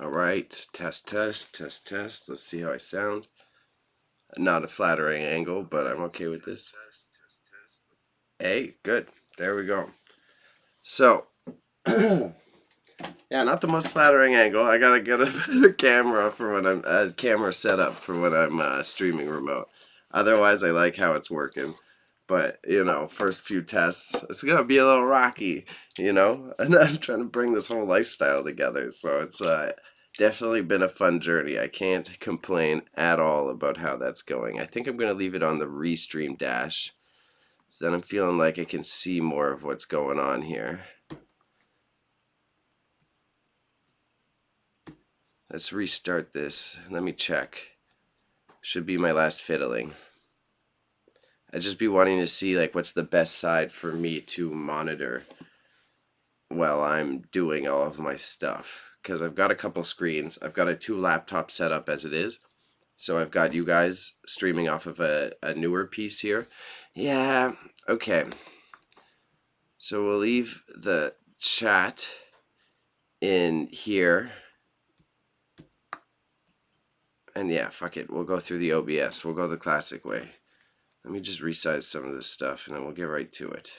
Alright, test, test, test, test. Let's see how I sound. Not a flattering angle, but I'm okay with this. Hey, good. There we go. So, yeah, not the most flattering angle. I gotta get a better camera for when I'm camera setup for when I'm streaming remote. Otherwise, I like how it's working. But first few tests, it's gonna be a little rocky, and I'm trying to bring this whole lifestyle together. So it's definitely been a fun journey. I can't complain at all about how that's going. I think I'm gonna leave it on the restream dash. So then I'm feeling like I can see more of what's going on here. Let's restart this. Let me check. Should be my last fiddling. I'd just be wanting to see like what's the best side for me to monitor while I'm doing all of my stuff. Because I've got a couple screens. I've got a 2 laptop setup as it is. So I've got you guys streaming off of a newer piece here. Yeah, okay. So we'll leave the chat in here. And yeah, fuck it. We'll go through the OBS. We'll go the classic way. Let me just resize some of this stuff and then we'll get right to it.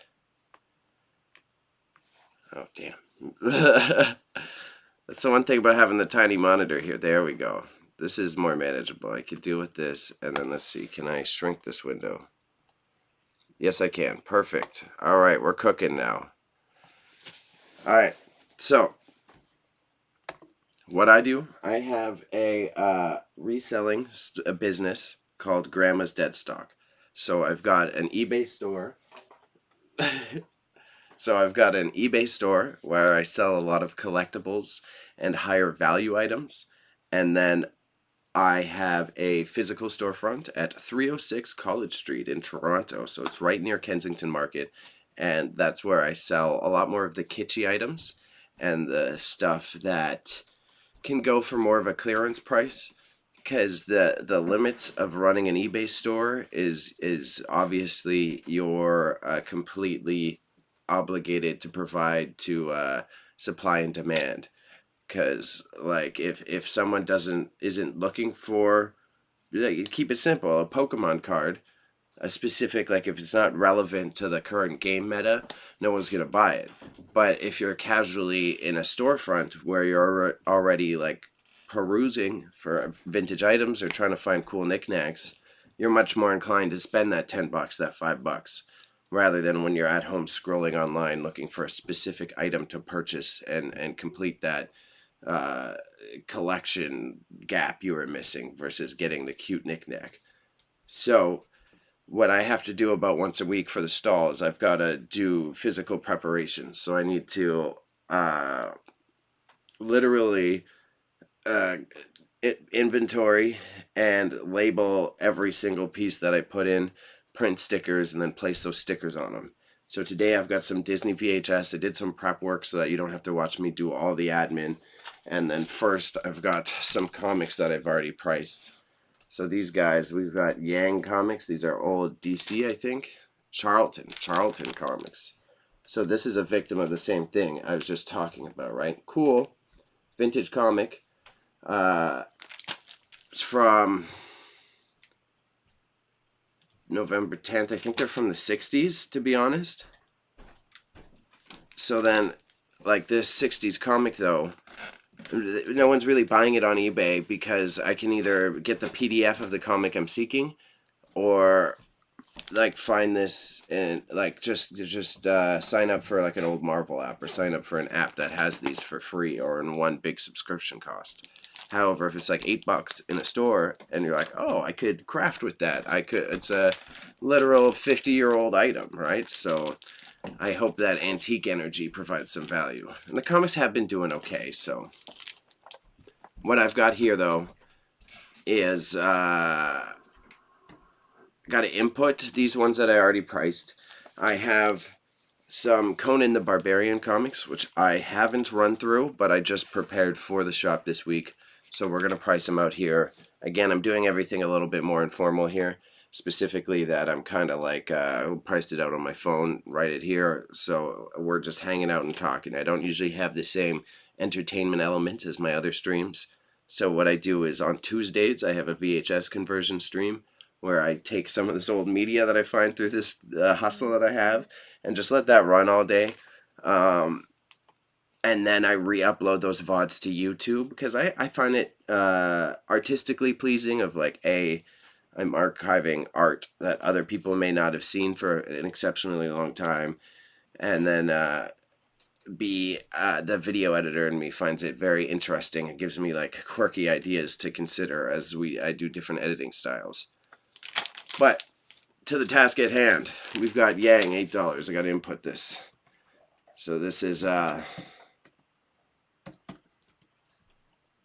Oh, damn. That's the one thing about having the tiny monitor here. There we go. This is more manageable. I could deal with this. And then let's see. Can I shrink this window? Yes, I can. Perfect. All right. We're cooking now. All right. So what I do, I have a reselling business called Grandma's Dead Stock. So I've got an eBay store. So I've got an eBay store where I sell a lot of collectibles and higher value items. And then I have a physical storefront at 306 College Street in Toronto. So it's right near Kensington Market. And that's where I sell a lot more of the kitschy items and the stuff that can go for more of a clearance price. Because the limits of running an eBay store is obviously you're completely obligated to provide to supply and demand. Because like if someone isn't looking for, like, keep it simple, a Pokemon card, a specific, like if it's not relevant to the current game meta, no one's gonna buy it. But if you're casually in a storefront where you're already like perusing for vintage items or trying to find cool knickknacks, you're much more inclined to spend that $10, that $5, rather than when you're at home scrolling online looking for a specific item to purchase and complete that collection gap you were missing versus getting the cute knickknack. So what I have to do about once a week for the stall is I've got to do physical preparations. So I need to literally inventory and label every single piece that I put in, print stickers, and then place those stickers on them. So today I've got some Disney VHS. I did some prep work so that you don't have to watch me do all the admin. And then first I've got some comics that I've already priced. So these guys, we've got Yang comics. These are old DC, I think. Charlton comics. So this is a victim of the same thing I was just talking about, right? Cool. Vintage comic. It's from November 10th. I think they're from the 60s, to be honest. So then, like this 60s comic, though, no one's really buying it on eBay because I can either get the PDF of the comic I'm seeking or like find this and like just sign up for like an old Marvel app or sign up for an app that has these for free or in one big subscription cost. However, if it's like $8 in a store and you're like, oh, I could craft with that. It's a literal 50-year-old item, right? So I hope that antique energy provides some value. And the comics have been doing okay, so what I've got here, though, is got to input these ones that I already priced. I have some Conan the Barbarian comics, which I haven't run through, but I just prepared for the shop this week. So we're going to price them out here. Again, I'm doing everything a little bit more informal here. Specifically that I'm kind of like, priced it out on my phone, write it here. So we're just hanging out and talking. I don't usually have the same entertainment element as my other streams. So what I do is on Tuesdays I have a VHS conversion stream where I take some of this old media that I find through this hustle that I have and just let that run all day. And then I re-upload those VODs to YouTube because I find it artistically pleasing of like, I'm archiving art that other people may not have seen for an exceptionally long time. And then B, the video editor in me finds it very interesting. It gives me like quirky ideas to consider as I do different editing styles. But to the task at hand, we've got Yang, $8. I got to input this. So this is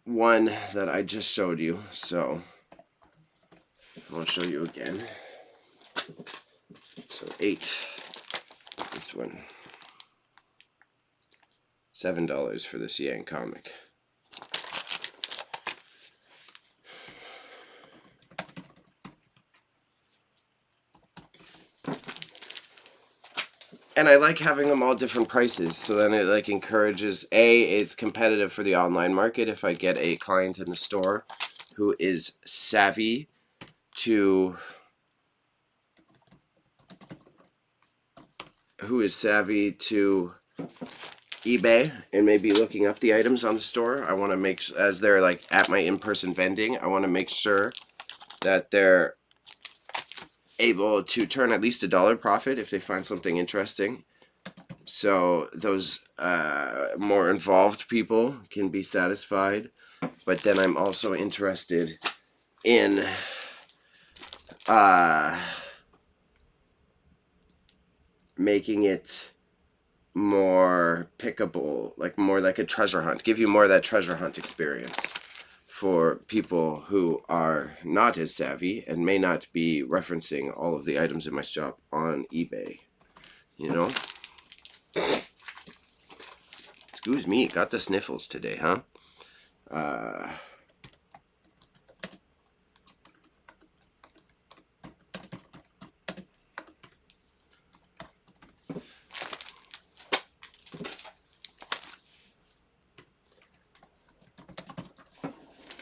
one that I just showed you, so I want to show you again. So 8, this one, $7 for this Yang comic. And I like having them all different prices, so then it like encourages, it's competitive for the online market. If I get a client in the store who is savvy to eBay and maybe looking up the items on the store, I want to make, as they're like at my in-person vending, I want to make sure that they're able to turn at least $1 profit if they find something interesting. So those more involved people can be satisfied. But then I'm also interested in making it more pickable, like more like a treasure hunt, give you more of that treasure hunt experience for people who are not as savvy and may not be referencing all of the items in my shop on eBay, you know? Excuse me, got the sniffles today, huh?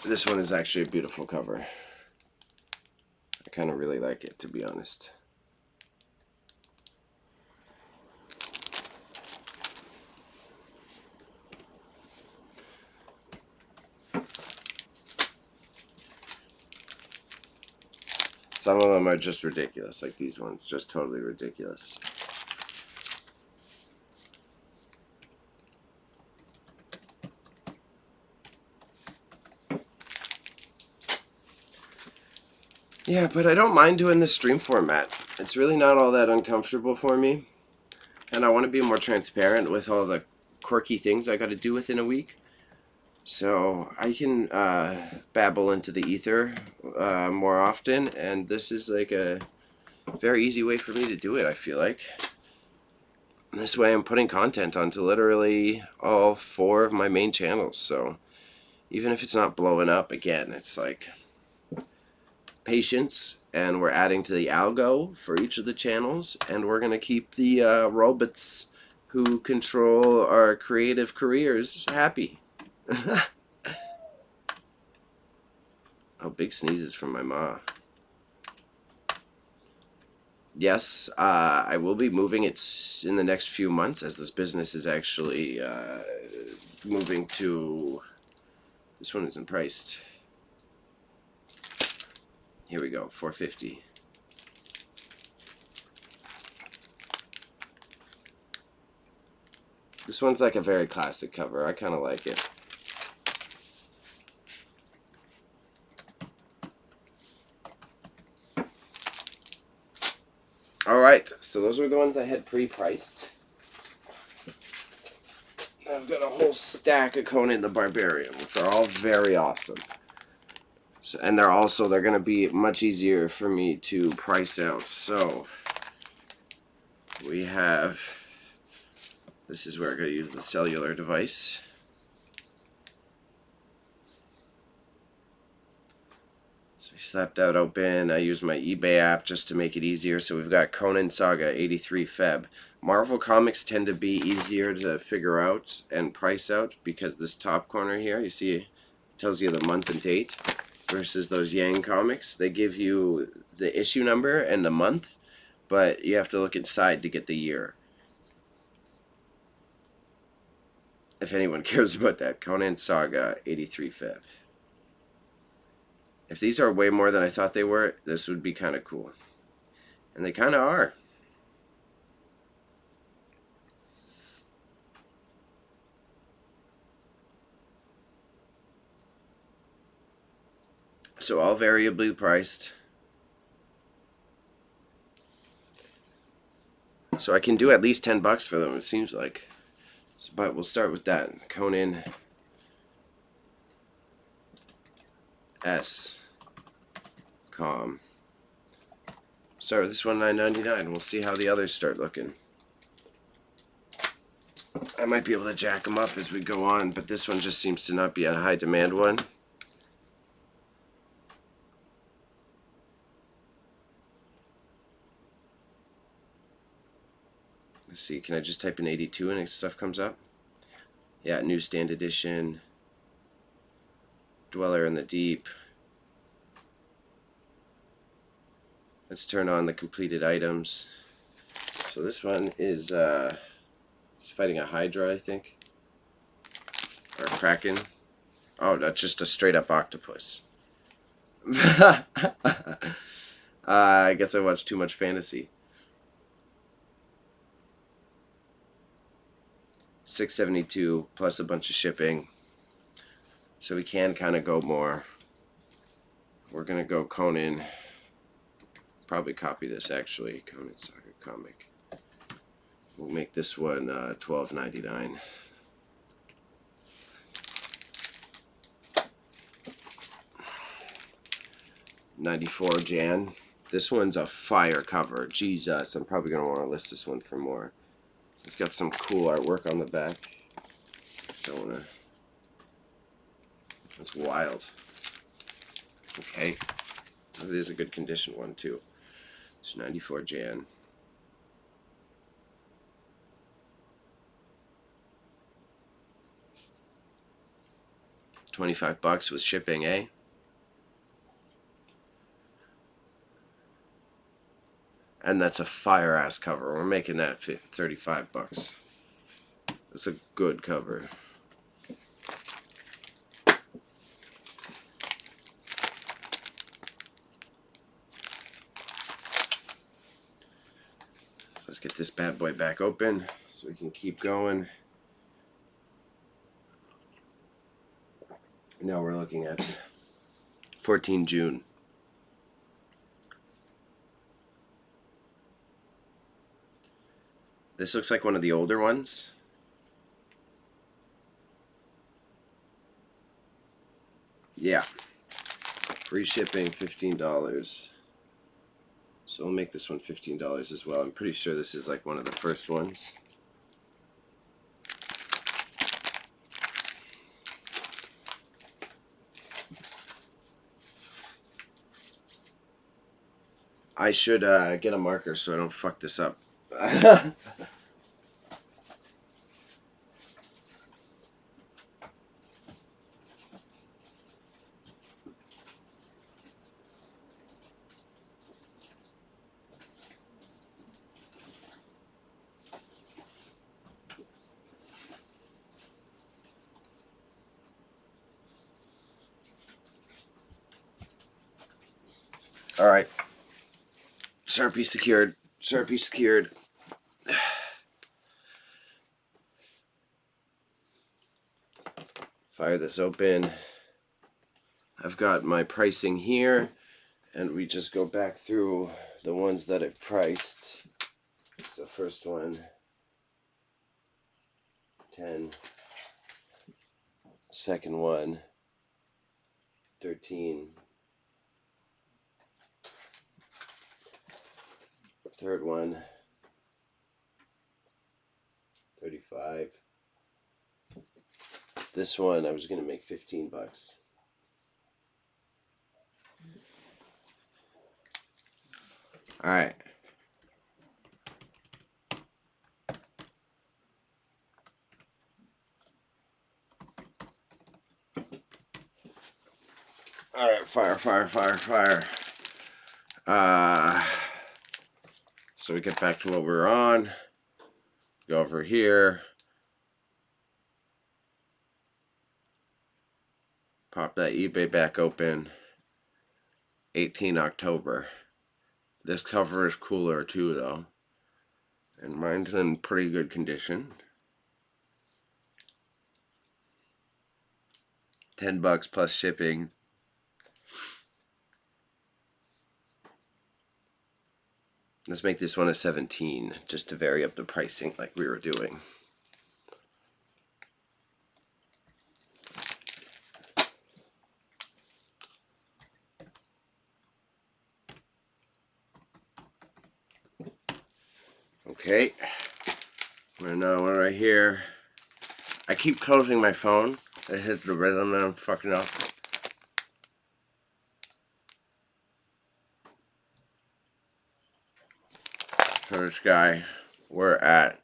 This one is actually a beautiful cover. I kind of really like it, to be honest. Some of them are just ridiculous, like these ones, just totally ridiculous. Yeah, but I don't mind doing the stream format. It's really not all that uncomfortable for me. And I want to be more transparent with all the quirky things I got to do within a week. So I can babble into the ether more often. And this is like a very easy way for me to do it, I feel like. And this way I'm putting content onto literally all 4 of my main channels. So even if it's not blowing up, again, it's like patience, and we're adding to the algo for each of the channels, and we're going to keep the robots who control our creative careers happy. Oh, big sneezes from my ma. Yes, I will be moving it in the next few months, as this business is actually moving to... This one isn't priced. Here we go, $4.50. This one's like a very classic cover. I kind of like it. Alright, so those were the ones I had pre-priced. I've got a whole stack of Conan the Barbarian, which are all very awesome. So, and they're going to be much easier for me to price out. So we have, this is where I'm going to use the cellular device. So we slapped that open. I used my eBay app just to make it easier. So we've got Conan Saga 83 Feb. Marvel comics tend to be easier to figure out and price out because this top corner here, you see, tells you the month and date, versus those Yang comics. They give you the issue number and the month, but you have to look inside to get the year. If anyone cares about that. Conan Saga 83 Feb. If these are way more than I thought they were, this would be kind of cool. And they kind of are. So all variably priced. So I can do at least $10 for them, it seems like. But we'll start with that. Conan S. Com. Start with this one, $9.99. We'll see how the others start looking. I might be able to jack them up as we go on, but this one just seems to not be a high demand one. Let's see, can I just type in 82 and stuff comes up? Yeah, newsstand edition, Dweller in the Deep. Let's turn on the completed items. So this one is he's fighting a Hydra, I think, or a Kraken. Oh, that's just a straight up octopus. I guess I watched too much fantasy. $6.72 plus a bunch of shipping, so we can kind of go more. We're gonna go Conan. Probably copy this actually. Conan Saga comic. We'll make this one $12.99. $94 Jan. This one's a fire cover. Jesus, I'm probably gonna want to list this one for more. It's got some cool artwork on the back. Don't wanna. That's wild. Okay, it is a good condition one too. It's 94 Jan. $25 with shipping, eh? And that's a fire ass cover. We're making that $35. It's a good cover. Let's get this bad boy back open so we can keep going. Now we're looking at 14 June. This looks like one of the older ones. Yeah. Free shipping, $15. So we'll make this one $15 as well. I'm pretty sure this is like one of the first ones. I should get a marker so I don't fuck this up. All right. Sharpie secured. Sharpie secured. Fire this open. I've got my pricing here, and we just go back through the ones that I've priced. So first one, 10. Second one, 13. Third one, 35. This one I was gonna make $15. Alright. Alright, fire. So we get back to what we were on. Go over here. Pop that eBay back open. 18 October. This cover is cooler too, though. And mine's in pretty good condition. $10 plus shipping. Let's make this one a 17, just to vary up the pricing like we were doing. Okay, another one right here. I keep closing my phone. I hit the rhythm and I'm fucking up. So this guy, we're at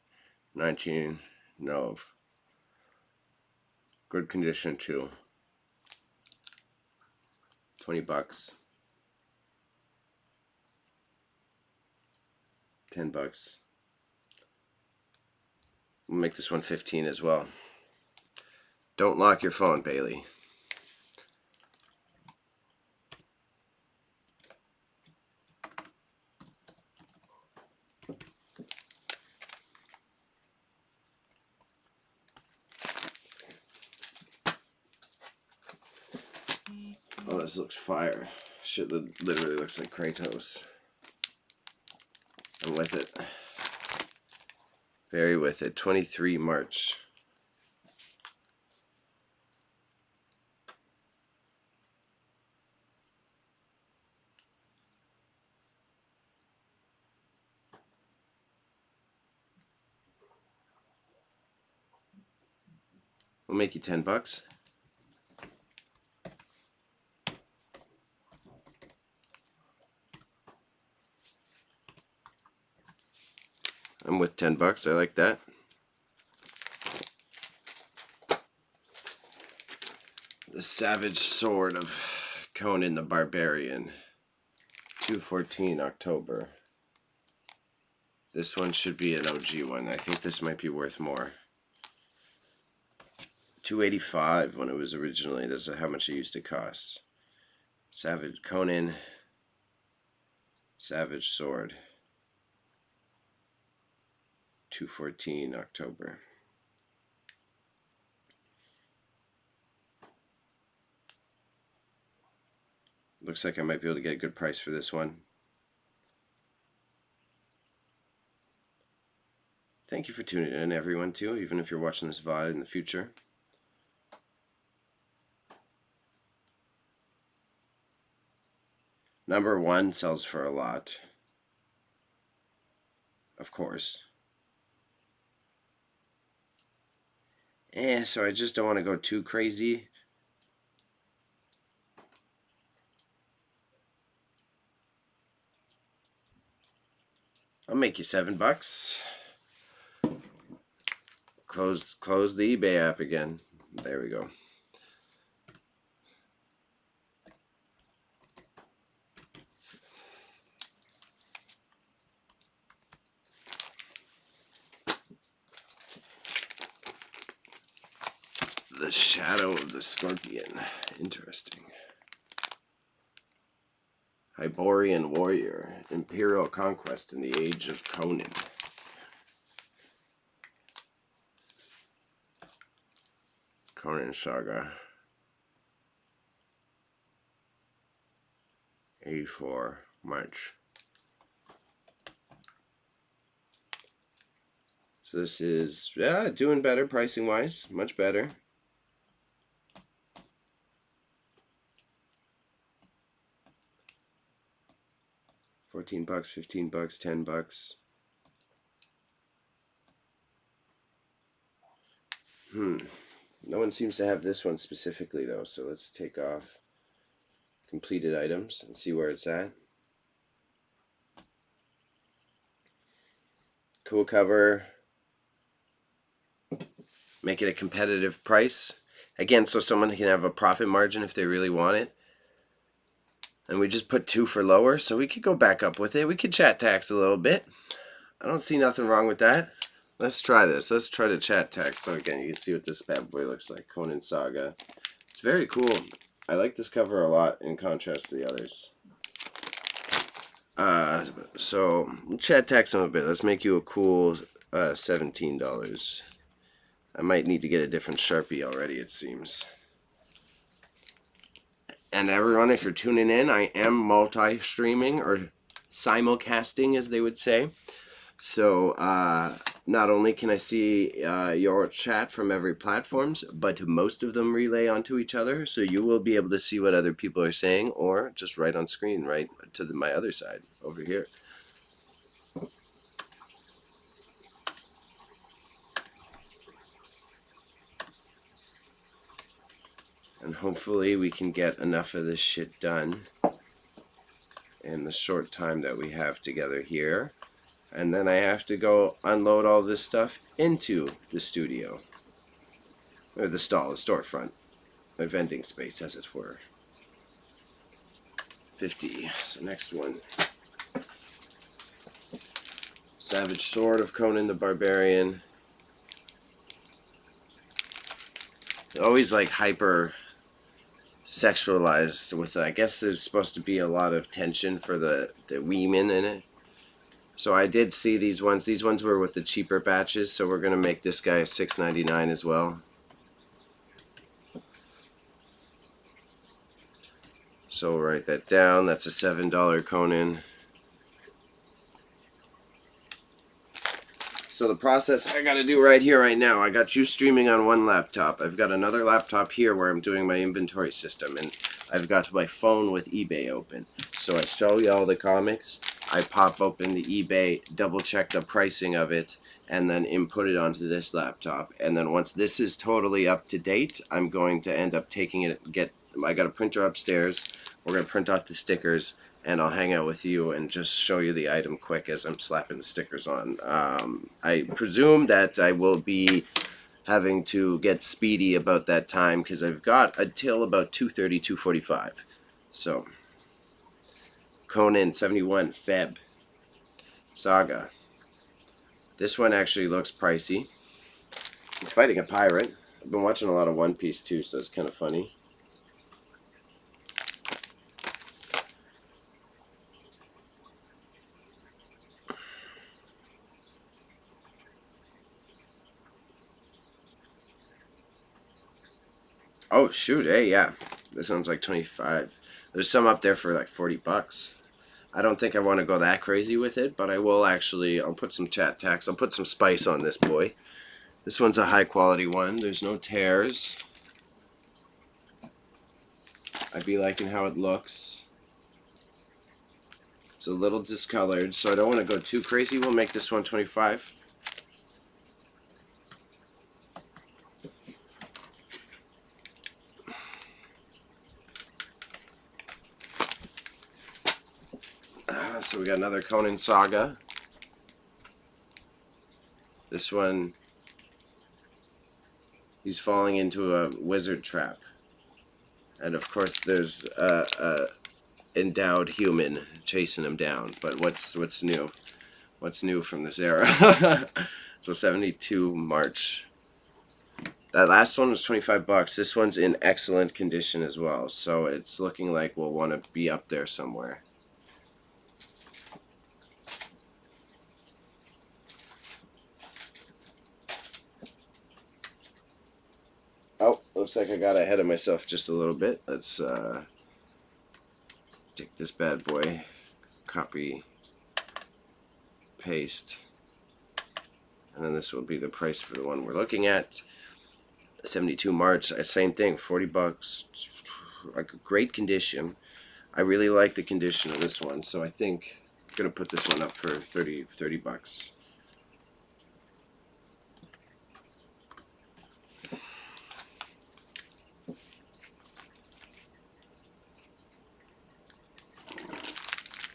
19 Nov. Good condition too. $20. $10. We'll make this one 15 as well. Don't lock your phone, Bailey. Oh, this looks fire. Shit literally looks like Kratos. I'm with it. Very with it. 23 March. We'll make you $10. I'm with $10. I like that. The Savage Sword of Conan the Barbarian. 2/14 October. This one should be an OG one. I think this might be worth more. $285 when it was originally. This is how much it used to cost. Savage Conan. Savage Sword. 2/14 October. Looks like I might be able to get a good price for this one. Thank you for tuning in, everyone, too, even if you're watching this VOD in the future. Number 1 sells for a lot. Of course. So I just don't want to go too crazy. I'll make you $7. Close the eBay app again. There we go. The Shadow of the Scorpion. Interesting. Hyborian Warrior. Imperial Conquest in the Age of Conan. Conan Saga. 84 March. So this is doing better pricing wise. Much better. $14, $15, $10. No one seems to have this one specifically though, so let's take off completed items and see where it's at. Cool cover. Make it a competitive price. Again, so someone can have a profit margin if they really want it. And we just put 2 for lower, so we could go back up with it. We could chat tax a little bit. I don't see nothing wrong with that. Let's try this. Let's try to chat tax. So again, you can see what this bad boy looks like. Conan Saga. It's very cool. I like this cover a lot in contrast to the others. So we'll chat tax them a bit. Let's make you a cool $17. I might need to get a different Sharpie already, it seems. And everyone, if you're tuning in, I am multi-streaming or simulcasting, as they would say. So not only can I see your chat from every platforms, but most of them relay onto each other. So you will be able to see what other people are saying, or just right on screen, right to my other side over here. And hopefully we can get enough of this shit done in the short time that we have together here. And then I have to go unload all this stuff into the studio. Or the stall, the storefront. My vending space, as it were. 50. So next one. Savage Sword of Conan the Barbarian. Always like hyper sexualized with, I guess there's supposed to be a lot of tension for the women in it. So I did see these ones. These ones were with the cheaper batches, so we're going to make this guy $6.99 as well. So we'll write that down. That's a $7 Conan. So the process I got to do right here, right now, I got you streaming on one laptop. I've got another laptop here where I'm doing my inventory system, and I've got my phone with eBay open. So I show you all the comics. I pop open the eBay, double check the pricing of it, and then input it onto this laptop. And then once this is totally up to date, I'm going to end up taking it, I got a printer upstairs. We're going to print off the stickers, and I'll hang out with you and just show you the item quick as I'm slapping the stickers on. I presume that I will be having to get speedy about that time because I've got until about 2:30, 2:45. So, Conan 71 Feb Saga. This one actually looks pricey. He's fighting a pirate. I've been watching a lot of One Piece too, so it's kind of funny. Oh shoot, hey, yeah. This one's like 25. There's some up there for like $40. I don't think I want to go that crazy with it, but I will actually, I'll put some chat tax. I'll put some spice on this boy. This one's a high quality one. There's no tears. I'd be liking how it looks. It's a little discolored, so I don't want to go too crazy. We'll make this one 25. So we got another Conan Saga. This one, he's falling into a wizard trap. And of course there's a endowed human chasing him down. But what's new? What's new from this era? So 72 March. That last one was $25. This one's in excellent condition as well. So it's looking like we'll want to be up there somewhere. Oh, looks like I got ahead of myself just a little bit. Let's take this bad boy, copy, paste, and then this will be the price for the one we're looking at. 72 March, same thing, $40. Like great condition. I really like the condition of this one, so I think I'm gonna put this one up for $30.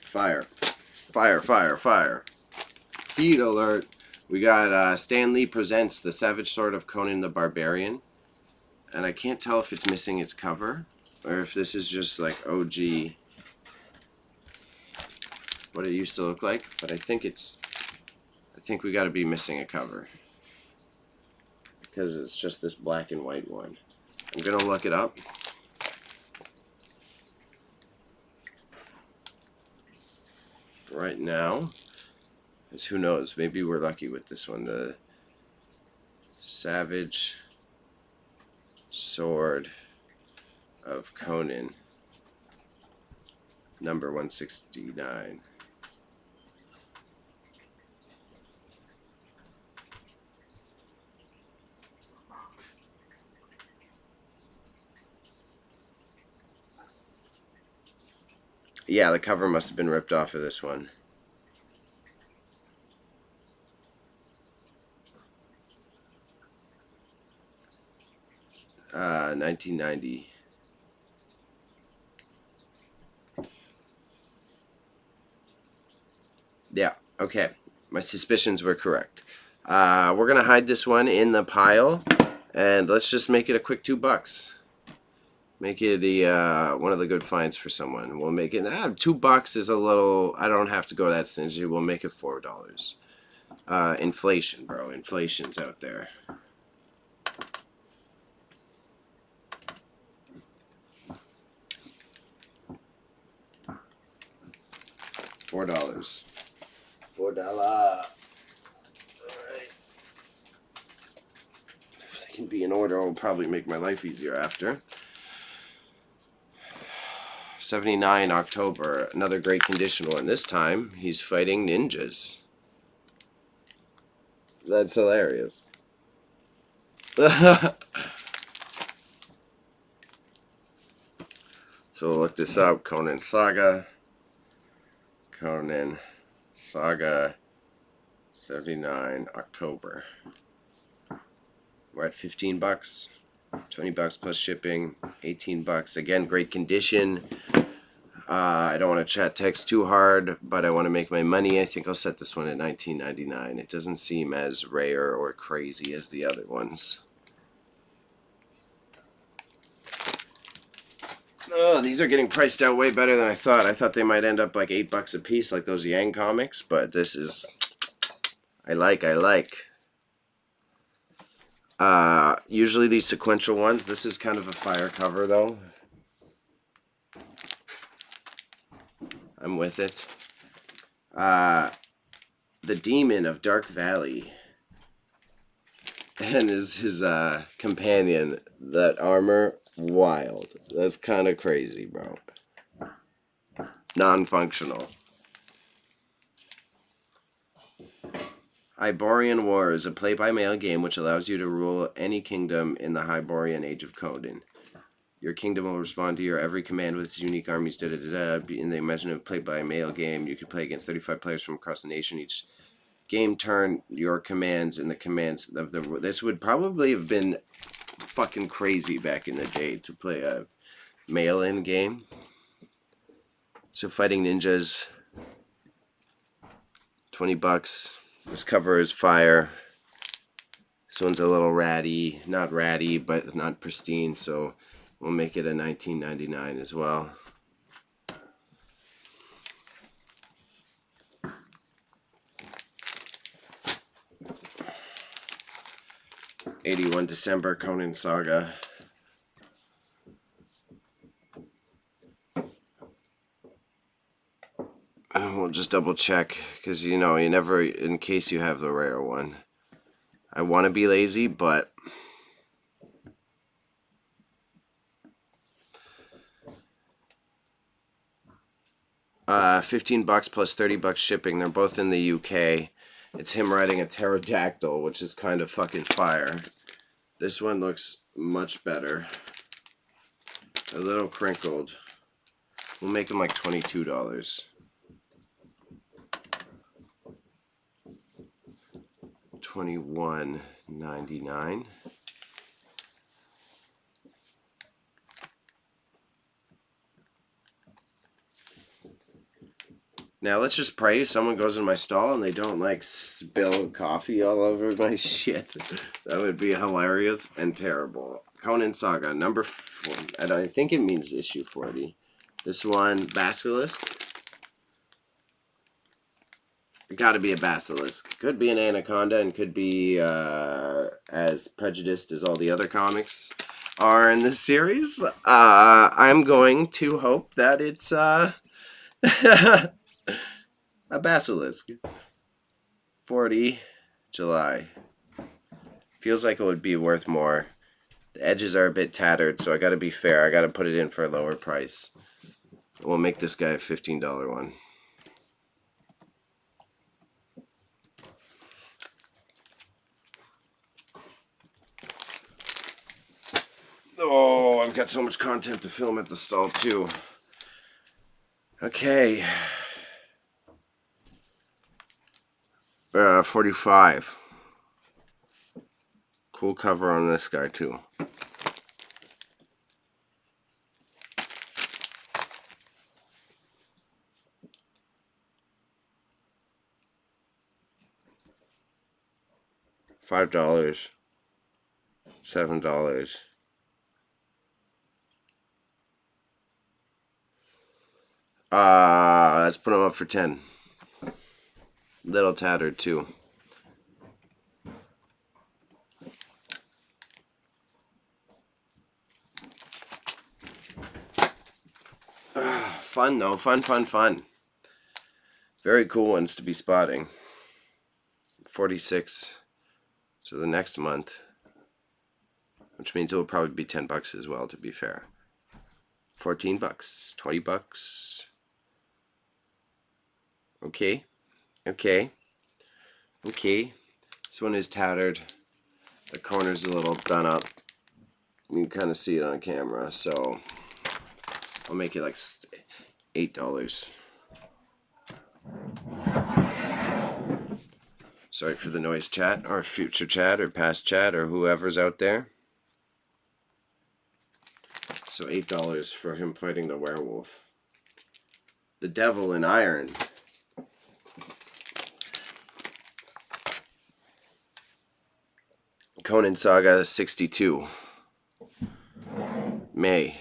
Fire. Fire, fire, fire. Heat alert. We got Stan Lee Presents The Savage Sword of Conan the Barbarian. And I can't tell if it's missing its cover or if this is just like OG what it used to look like. But I think we got to be missing a cover because it's just this black and white one. I'm going to look it up. Right now, because who knows, maybe we're lucky with this one. The Savage Sword of Conan, number 169. Yeah, the cover must have been ripped off of this one. Uh, 1990. Yeah, okay. My suspicions were correct. We're going to hide this one in the pile, and let's just make it a quick $2. Make it one of the good finds for someone. We'll make it, $2 is a little, I don't have to go that stingy. We'll make it $4. Inflation, bro. Inflation's out there. $4. $4. Alright. If they can be in order, it'll probably make my life easier after. 79 October. Another great condition one. This time, he's fighting ninjas. That's hilarious. So we'll look this up. Conan Saga. Conan Saga 79 October. We're at $15. $20 plus shipping. $18. Again, great condition. I don't want to chat text too hard, but I want to make my money. I think I'll set this one at $19.99. It doesn't seem as rare or crazy as the other ones. Oh, these are getting priced out way better than I thought. I thought they might end up like $8 a piece, like those Yang comics, but this is, I like. Usually these sequential ones, this is kind of a fire cover though. I'm with it. The Demon of Dark Valley and his companion, that armor, wild. That's kind of crazy, bro. Non-functional. Hyborian War is a play-by-mail game which allows you to rule any kingdom in the Hyborian Age of Conan. Your kingdom will respond to your every command with its unique armies. In the imaginative play-by-mail game, you can play against 35 players from across the nation. Each game turn, your commands and the commands of the... This would probably have been fucking crazy back in the day to play a mail-in game. So fighting ninjas, $20. This cover is fire. This one's a little ratty, not ratty, but not pristine, so we'll make it a $19.99 as well. '81 December Conan Saga. We'll just double check, because you know, you never, in case you have the rare one. I want to be lazy, but $15 plus $30 shipping. They're both in the UK. It's him riding a pterodactyl, which is kind of fucking fire. This one looks much better. A little crinkled. We'll make him like $22. $21.99. Now let's just pray someone goes in my stall and they don't like spill coffee all over my shit. That would be hilarious and terrible. Conan Saga number 4. I think it means issue 40. This one, Basilisk. Gotta be a basilisk. Could be an anaconda and could be as prejudiced as all the other comics are in this series. I'm going to hope that it's a basilisk. 40 July. Feels like it would be worth more. The edges are a bit tattered, so I gotta be fair. I gotta put it in for a lower price. We'll make this guy a $15 one. Oh, I've got so much content to film at the stall too. Okay. 45. Cool cover on this guy too. $5. $7. Let's put them up for 10. Little tattered too. Fun though, fun. Very cool ones to be spotting. 46. So the next month, which means it will probably be $10 as well, to be fair. $14, $20. Okay. This one is tattered. The corner's a little done up. You can kind of see it on camera, so I'll make it like $8. Sorry for the noise, chat, or future chat, or past chat, or whoever's out there. So $8 for him fighting the werewolf. The Devil in Iron. Conan Saga 62. May.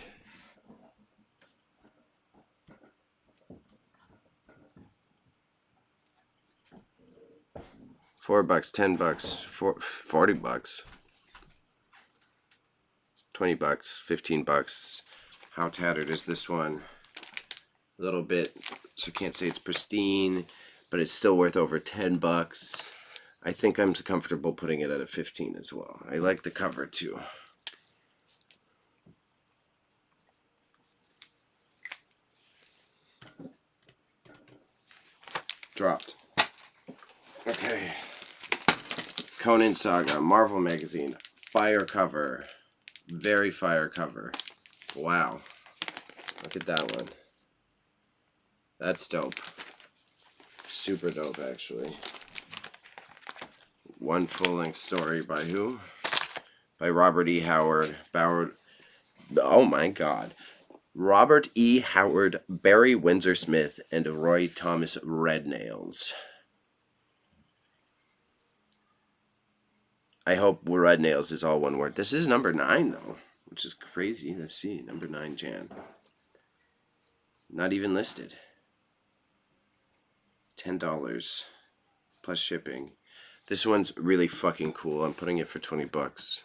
$4, $10, $40, $20, $15. How tattered is this one? A little bit, so I can't say it's pristine, but it's still worth over $10. I think I'm comfortable putting it at a 15 as well. I like the cover too. Dropped. Okay. Conan Saga, Marvel Magazine. Fire cover. Very fire cover. Wow. Look at that one. That's dope. Super dope, actually. One full-length story by who? By Robert E. Howard. Oh my god. Robert E. Howard, Barry Windsor Smith, and Roy Thomas Rednails. I hope Rednails is all one word. This is number 9, though, which is crazy. Let's see. Number 9, Jan. Not even listed. $10 plus shipping. This one's really fucking cool. I'm putting it for $20.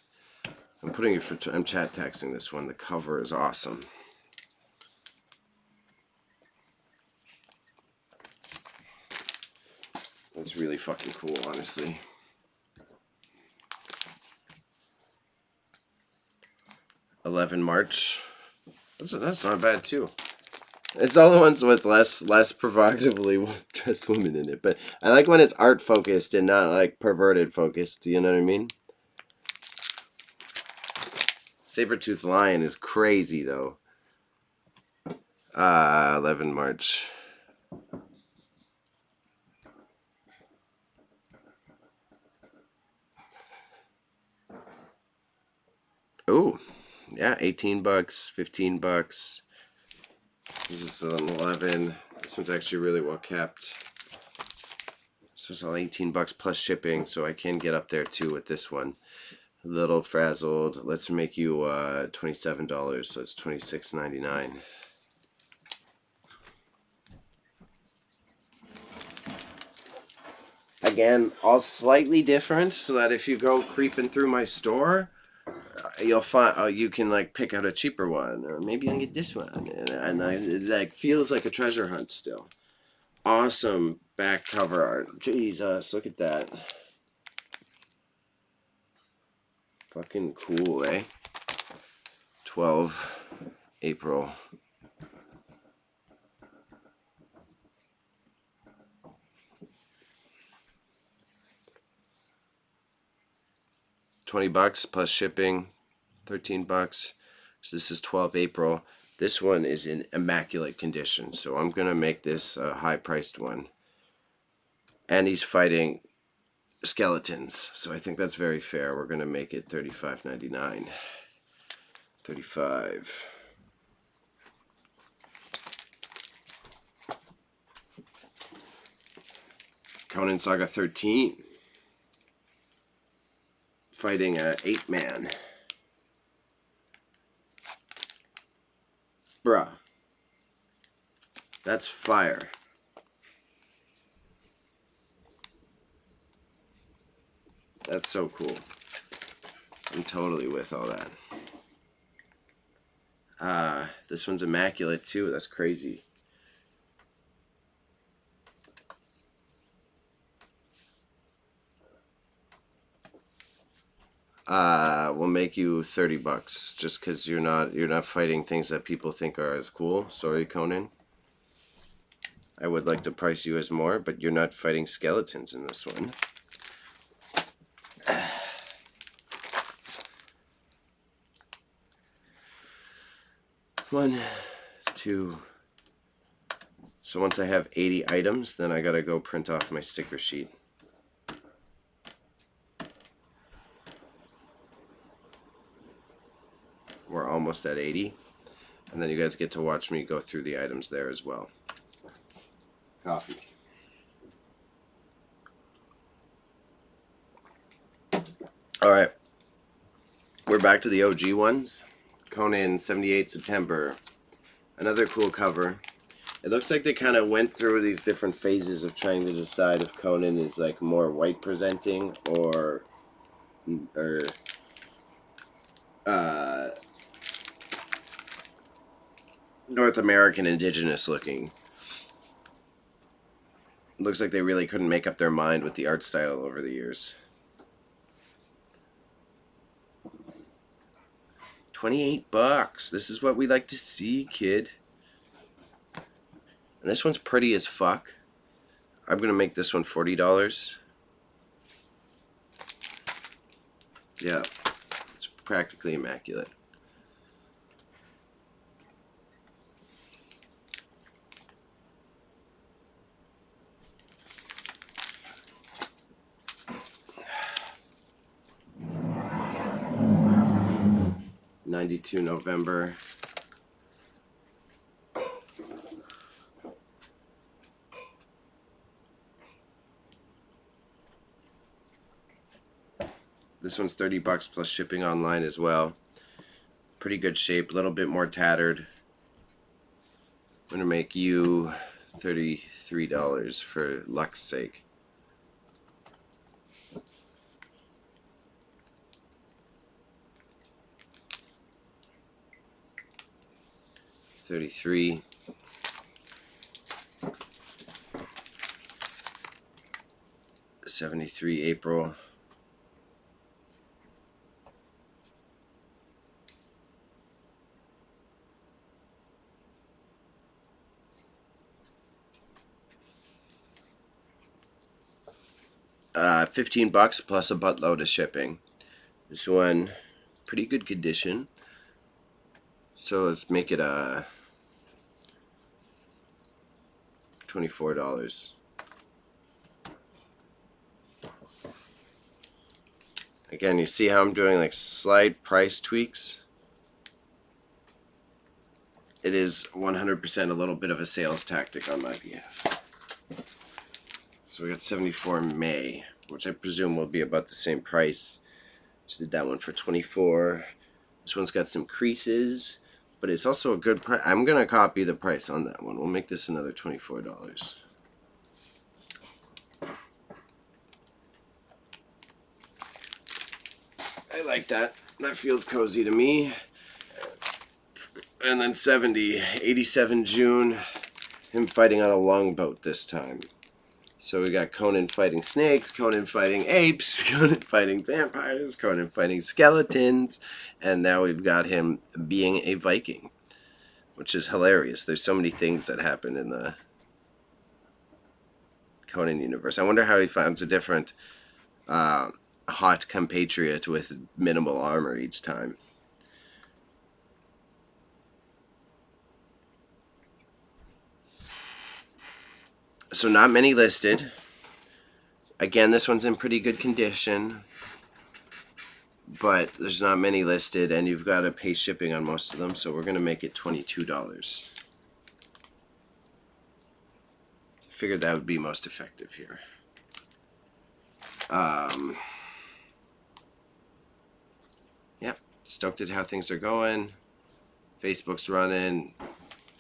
I'm chat texting this one. The cover is awesome. It's really fucking cool, honestly. March. That's not bad too. It's all the ones with less provocatively dressed women in it. But I like when it's art focused and not like perverted focused. You know what I mean? Saber-toothed lion is crazy though. 11 March. Oh, yeah, $18, $15. This is an 11. This one's actually really well kept. So it's all 18 bucks plus shipping, so I can get up there too with this one. A little frazzled. Let's make you $27, so it's $26.99. Again, all slightly different, so that if you go creeping through my store, you'll find you can like pick out a cheaper one, or maybe you can get this one, and it like feels like a treasure hunt still. Awesome back cover art. Jesus, look at that. Fucking cool, eh? 12 April. $20 plus shipping, 13 bucks. So this is 12 April. This one is in immaculate condition, so I'm gonna make this a high-priced one. And he's fighting skeletons, so I think that's very fair. We're gonna make it $35.99. 35. Conan Saga 13. Fighting a 8-man. Bruh. That's fire. That's so cool. I'm totally with all that. This one's immaculate too. That's crazy. We'll make you 30 bucks just because you're not fighting things that people think are as cool. Sorry, Conan. I would like to price you as more, but you're not fighting skeletons in this one. One, two. So once I have 80 items, then I gotta go print off my sticker sheet. We're almost at 80. And then you guys get to watch me go through the items there as well. Coffee. Alright. We're back to the OG ones. Conan 78 September. Another cool cover. It looks like they kind of went through these different phases of trying to decide if Conan is like more white presenting or North American indigenous looking. It looks like they really couldn't make up their mind with the art style over the years. 28 bucks. This is what we like to see, kid. And this one's pretty as fuck. I'm gonna make this one $40. Yeah, it's practically immaculate. '92 November. This one's 30 bucks plus shipping online as well. Pretty good shape, a little bit more tattered. I'm gonna make you $33 for luck's sake. $33. $73 April. $15 plus a buttload of shipping. This one, pretty good condition. So let's make it $24. Again, you see how I'm doing like slight price tweaks. it is 100% a little bit of a sales tactic on my behalf. So we got 74 May, which I presume will be about the same price. Just did that one for 24. This one's got some creases, but it's also a good price. I'm gonna copy the price on that one. We'll make this another $24. I like that. That feels cozy to me. And then 87 June, him fighting on a longboat this time. So we got Conan fighting snakes, Conan fighting apes, Conan fighting vampires, Conan fighting skeletons, and now we've got him being a Viking, which is hilarious. There's so many things that happen in the Conan universe. I wonder how he finds a different hot compatriot with minimal armor each time. So not many listed. Again, this one's in pretty good condition, but there's not many listed, and you've got to pay shipping on most of them, so we're going to make it $22. Figured that would be most effective here. Yep, stoked at how things are going. Facebook's running,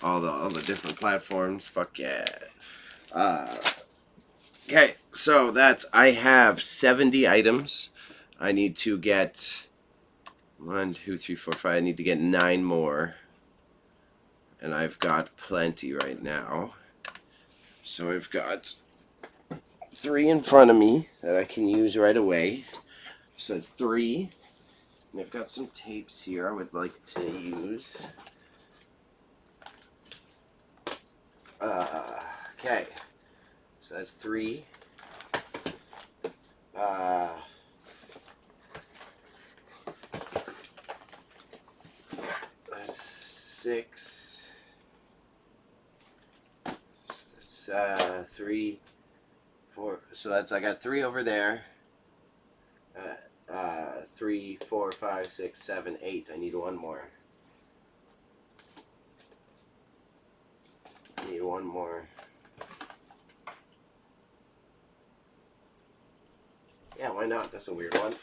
all the different platforms. Fuck yeah. Okay, so I have 70 items. I need to get 1, 2, 3, 4, 5. I need to get 9 more. And I've got plenty right now. So I've got 3 in front of me that I can use right away. So it's 3. And I've got some tapes here I would like to use. Okay. So that's 3. 6. 3, 4. So I got 3 over there. 3, 4, 5, 6, 7, 8. I need 1 more. I need 1 more. Yeah, why not? That's a weird one.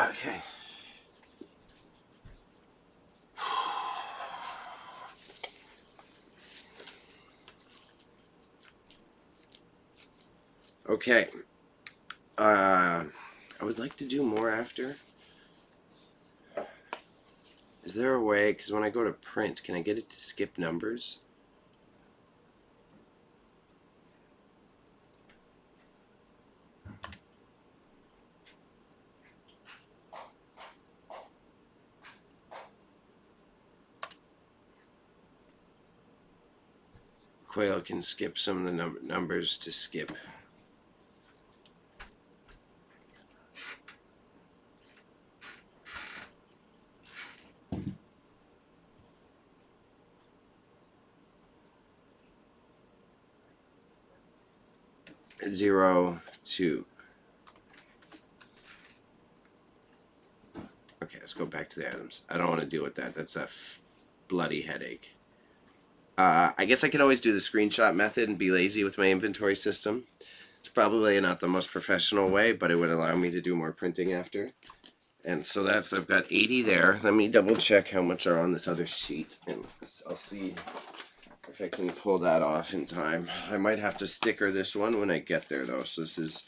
Okay. Okay. I would like to do more after. Is there a way, because when I go to print, can I get it to skip numbers? Quail can skip some of the numbers to skip. Zero, 2. Okay, let's go back to the items. I don't want to deal with that. That's a bloody headache. I guess I can always do the screenshot method and be lazy with my inventory system. It's probably not the most professional way, but it would allow me to do more printing after. And so I've got 80 there. Let me double check how much are on this other sheet, and I'll see if I can pull that off in time. I might have to sticker this one when I get there, though. So this is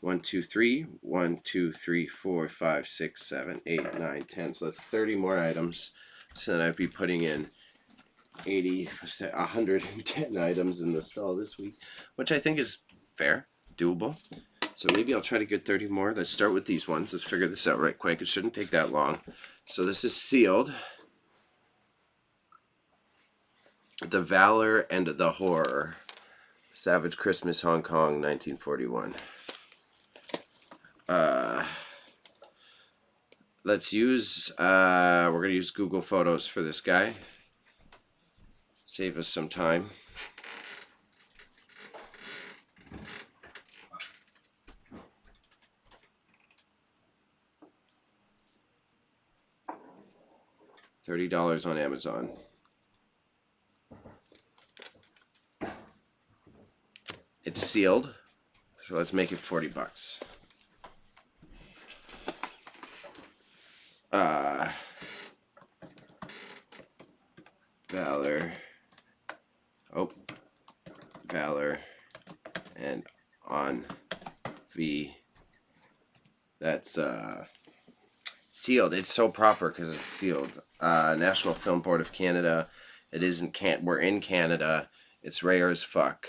1, 2, 3, 1, 2, 3, 4, 5, 6, 7, 8, 9, 10. So that's 30 more items. So then I'd be putting in 110 items in the stall this week, which I think is fair, doable. So maybe I'll try to get 30 more. Let's start with these ones. Let's figure this out right quick. It shouldn't take that long. So this is sealed. The Valor and the Horror. Savage Christmas, Hong Kong, 1941. Let's use, we're going to use Google Photos for this guy. Save us some time. $30 on Amazon. It's sealed, so let's make it $40. Valor. Oh, Valor. And on V. That's sealed. It's so proper because it's sealed. National Film Board of Canada. It isn't. We're in Canada. It's rare as fuck.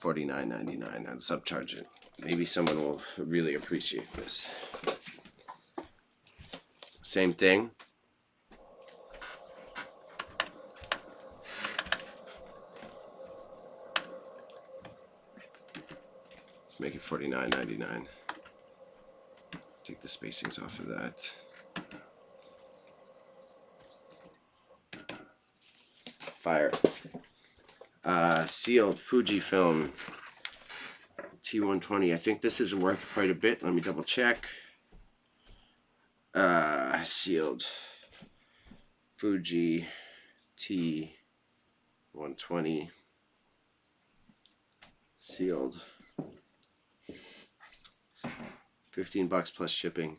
$49.99. I'd subcharge it. Maybe someone will really appreciate this. Same thing. Let's make it $49.99. Take the spacings off of that. Fire. Sealed Fujifilm T120. I think this is worth quite a bit. Let me double check. Sealed Fuji T120. Sealed. $15 plus shipping.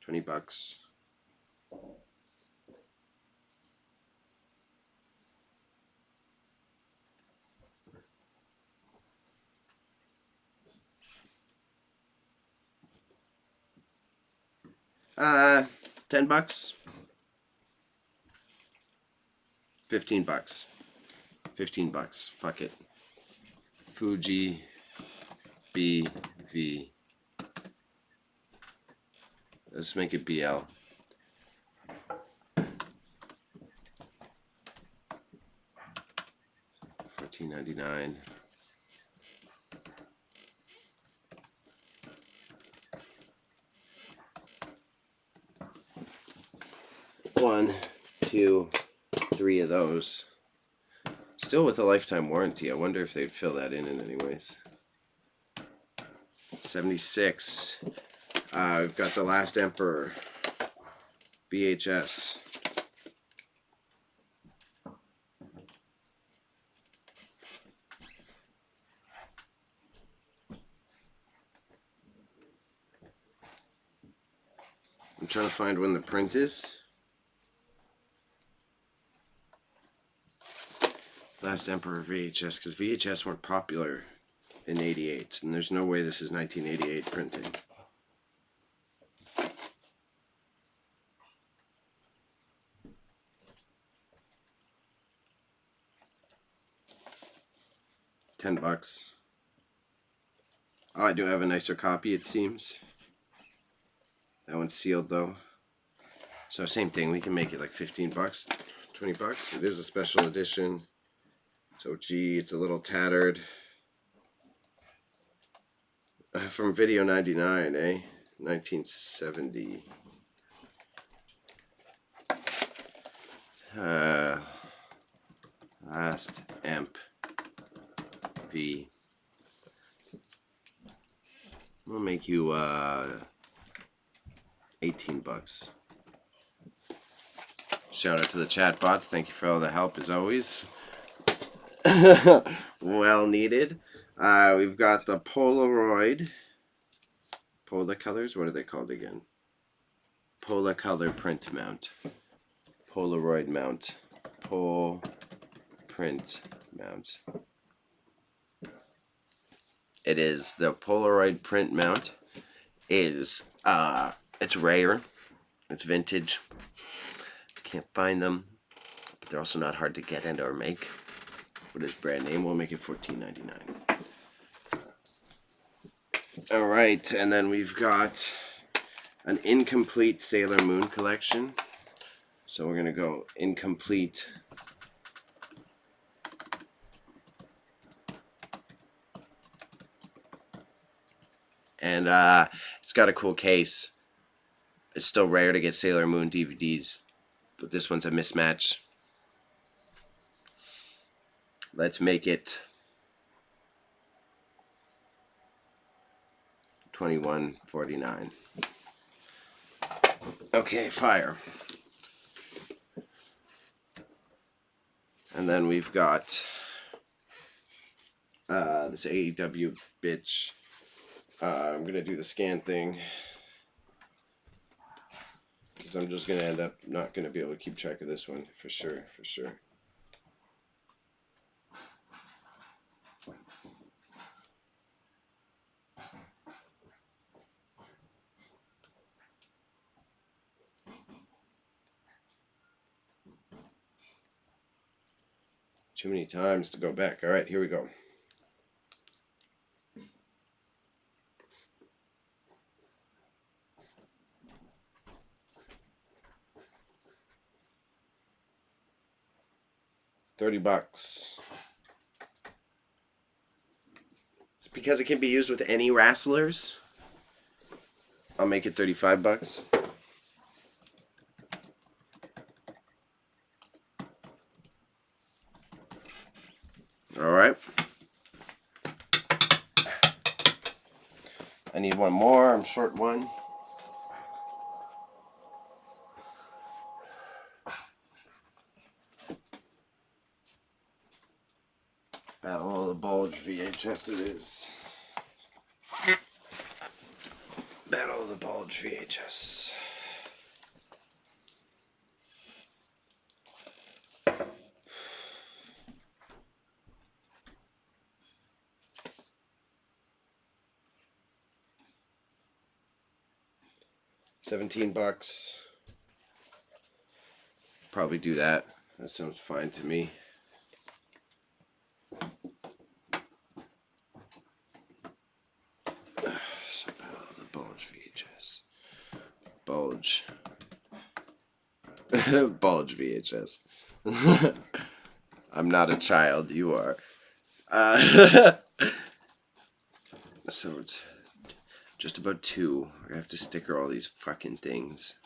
$20. $10. $15. $15. Fuck it. Fuji BV. Let's make it BL. $14.99. One, two, three of those. Still with a lifetime warranty. I wonder if they'd fill that in anyways. 76. We've got The Last Emperor. VHS. I'm trying to find when the print is. Last Emperor VHS, because VHS weren't popular in '88, and there's no way this is 1988 printing. $10. Oh, I do have a nicer copy, it seems. That one's sealed though. So same thing, we can make it like $15, $20. It is a special edition. So gee, it's a little tattered. From Video 99, eh? 1970. Last Emp V. We'll make you $18. Shout out to the chat bots. Thank you for all the help as always. Well needed. We've got the Polaroid. Colors? What are they called again? Color print mount. Polaroid mount. Print mount. It is the Polaroid print mount. It's rare. It's vintage. Can't find them, but they're also not hard to get and or make. What is brand name? We'll make it $14.99. All right, and then we've got an incomplete Sailor Moon collection. So we're gonna go incomplete. And it's got a cool case. It's still rare to get Sailor Moon DVDs, but this one's a mismatch. Let's make it $21.49. Okay, fire. And then we've got this AEW bitch. I'm gonna do the scan thing because I'm just gonna end up not gonna be able to keep track of this one for sure. Too many times to go back. All right, here we go. $30. Because it can be used with any wrestlers, I'll make it $35. All right. I need one more. I'm short one. Battle of the Bulge VHS it is. Battle of the Bulge VHS. $17. Probably do that. That sounds fine to me. So Battle of the Bulge VHS. Bulge. Bulge VHS. I'm not a child. You are. So it's just about 2. We're gonna have to sticker all these fucking things.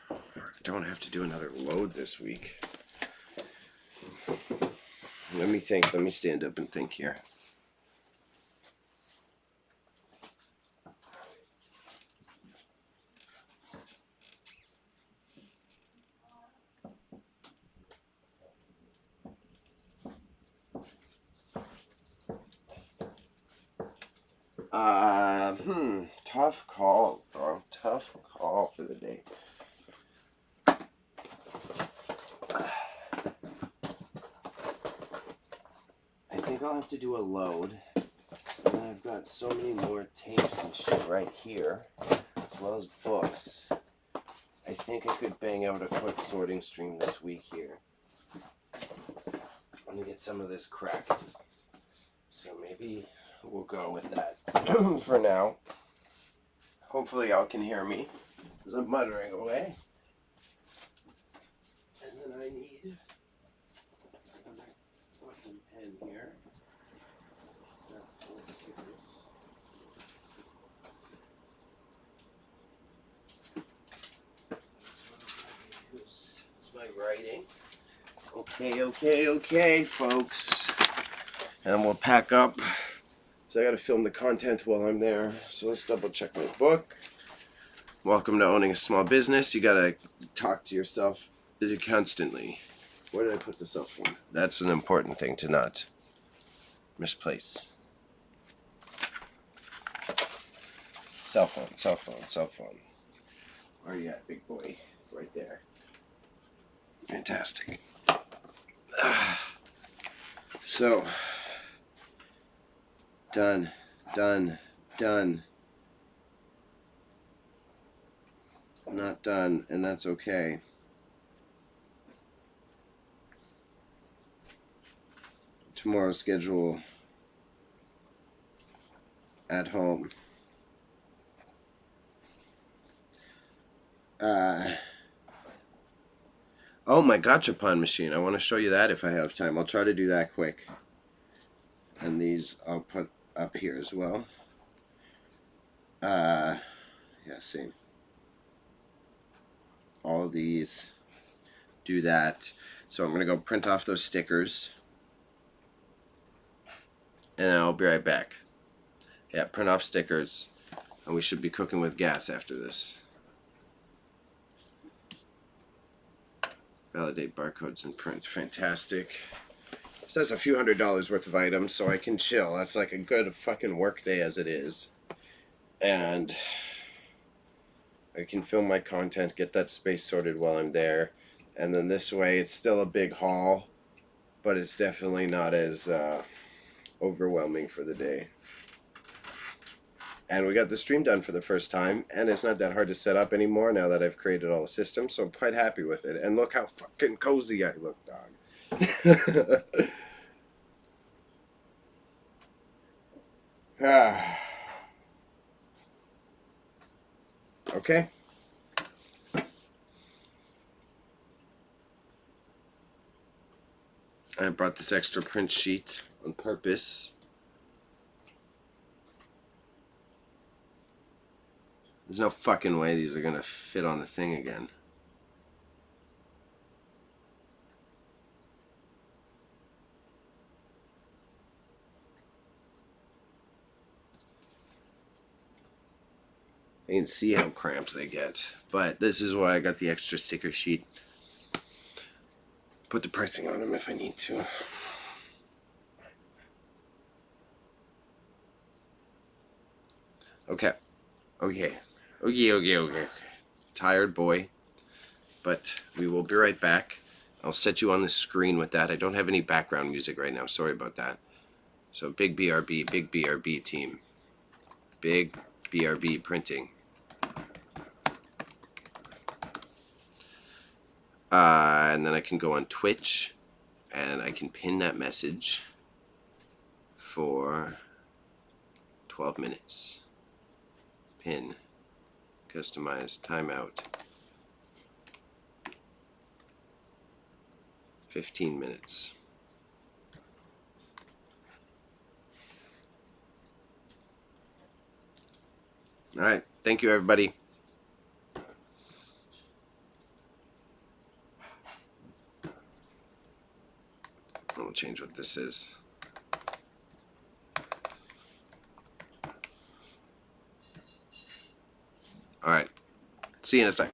I don't have to do another load this week. Let me think. Let me stand up and think here. Tough call, bro. Tough call for the day. I think I'll have to do a load. And I've got so many more tapes and shit right here, as well as books. I think I could bang out a quick sorting stream this week here. Let me get some of this cracking. So maybe we'll go with that for now. Hopefully y'all can hear me, because I'm muttering away. And then I need another fucking pen here. This one is my writing. Okay, folks. And we'll pack up. So I gotta film the content while I'm there. So let's double check my book. Welcome to owning a small business. You gotta talk to yourself constantly. Where did I put the cell phone? That's an important thing to not misplace. Cell phone. Where are you at, big boy? Right there. Fantastic. So, done. Not done, and that's okay. Tomorrow's schedule at home. Oh, my gachapon machine. I want to show you that if I have time. I'll try to do that quick. And these I'll put up here as well. Yeah, same. All of these. Do that. So I'm going to go print off those stickers. And then I'll be right back. Yeah, print off stickers. And we should be cooking with gas after this. Validate barcodes and print. Fantastic. So that's a few $100s worth of items, so I can chill. That's like a good fucking work day as it is. And I can film my content, get that space sorted while I'm there. And then this way, it's still a big haul, but it's definitely not as overwhelming for the day. And we got the stream done for the first time, and it's not that hard to set up anymore now that I've created all the systems, so I'm quite happy with it. And look how fucking cozy I look, dog. Okay. I brought this extra print sheet on purpose. There's no fucking way these are gonna fit on the thing again. You can see how cramped they get. But this is why I got the extra sticker sheet. Put the pricing on them if I need to. Okay. Okay. Tired boy. But we will be right back. I'll set you on the screen with that. I don't have any background music right now. Sorry about that. So big BRB team. Big BRB printing. And then I can go on Twitch and I can pin that message for 12 minutes. Pin. Customize timeout. 15 minutes. All right. Thank you, everybody. I'll change what this is. All right. See you in a sec.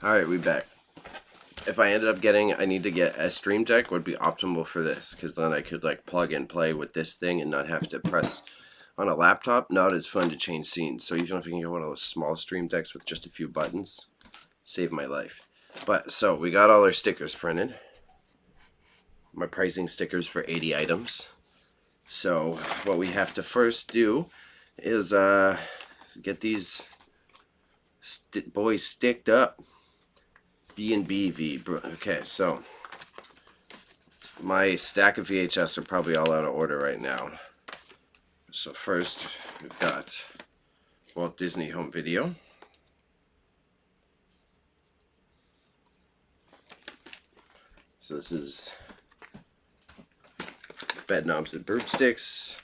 Alright, we back. If I ended up getting, I need to get a Stream Deck would be optimal for this, because then I could like plug and play with this thing and not have to press on a laptop. Not as fun to change scenes. So even if I can get one of those small Stream Decks with just a few buttons, save my life. But so we got all our stickers printed. My pricing stickers for 80 items. So what we have to first do is get these boys sticked up. B&B. Okay, so my stack of VHS are probably all out of order right now. So first, we've got Walt Disney Home Video. So this is Bed Knobs and Broomsticks.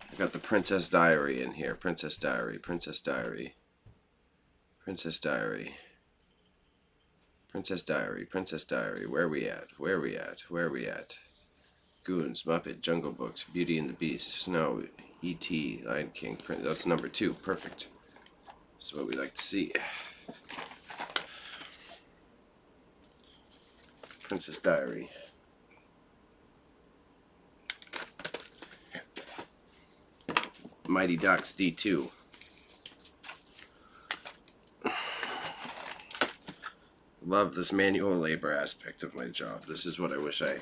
I've got the Princess Diary in here. Princess Diary, Princess Diary, Princess Diary. Princess Diary, Princess Diary, where we at? Where we at? Where we at? Goons, Muppet, Jungle Books, Beauty and the Beast, Snow, E.T., Lion King, that's number 2, perfect. That's what we like to see. Princess Diary. Mighty Ducks D2. Love this manual labor aspect of my job. This is what I wish I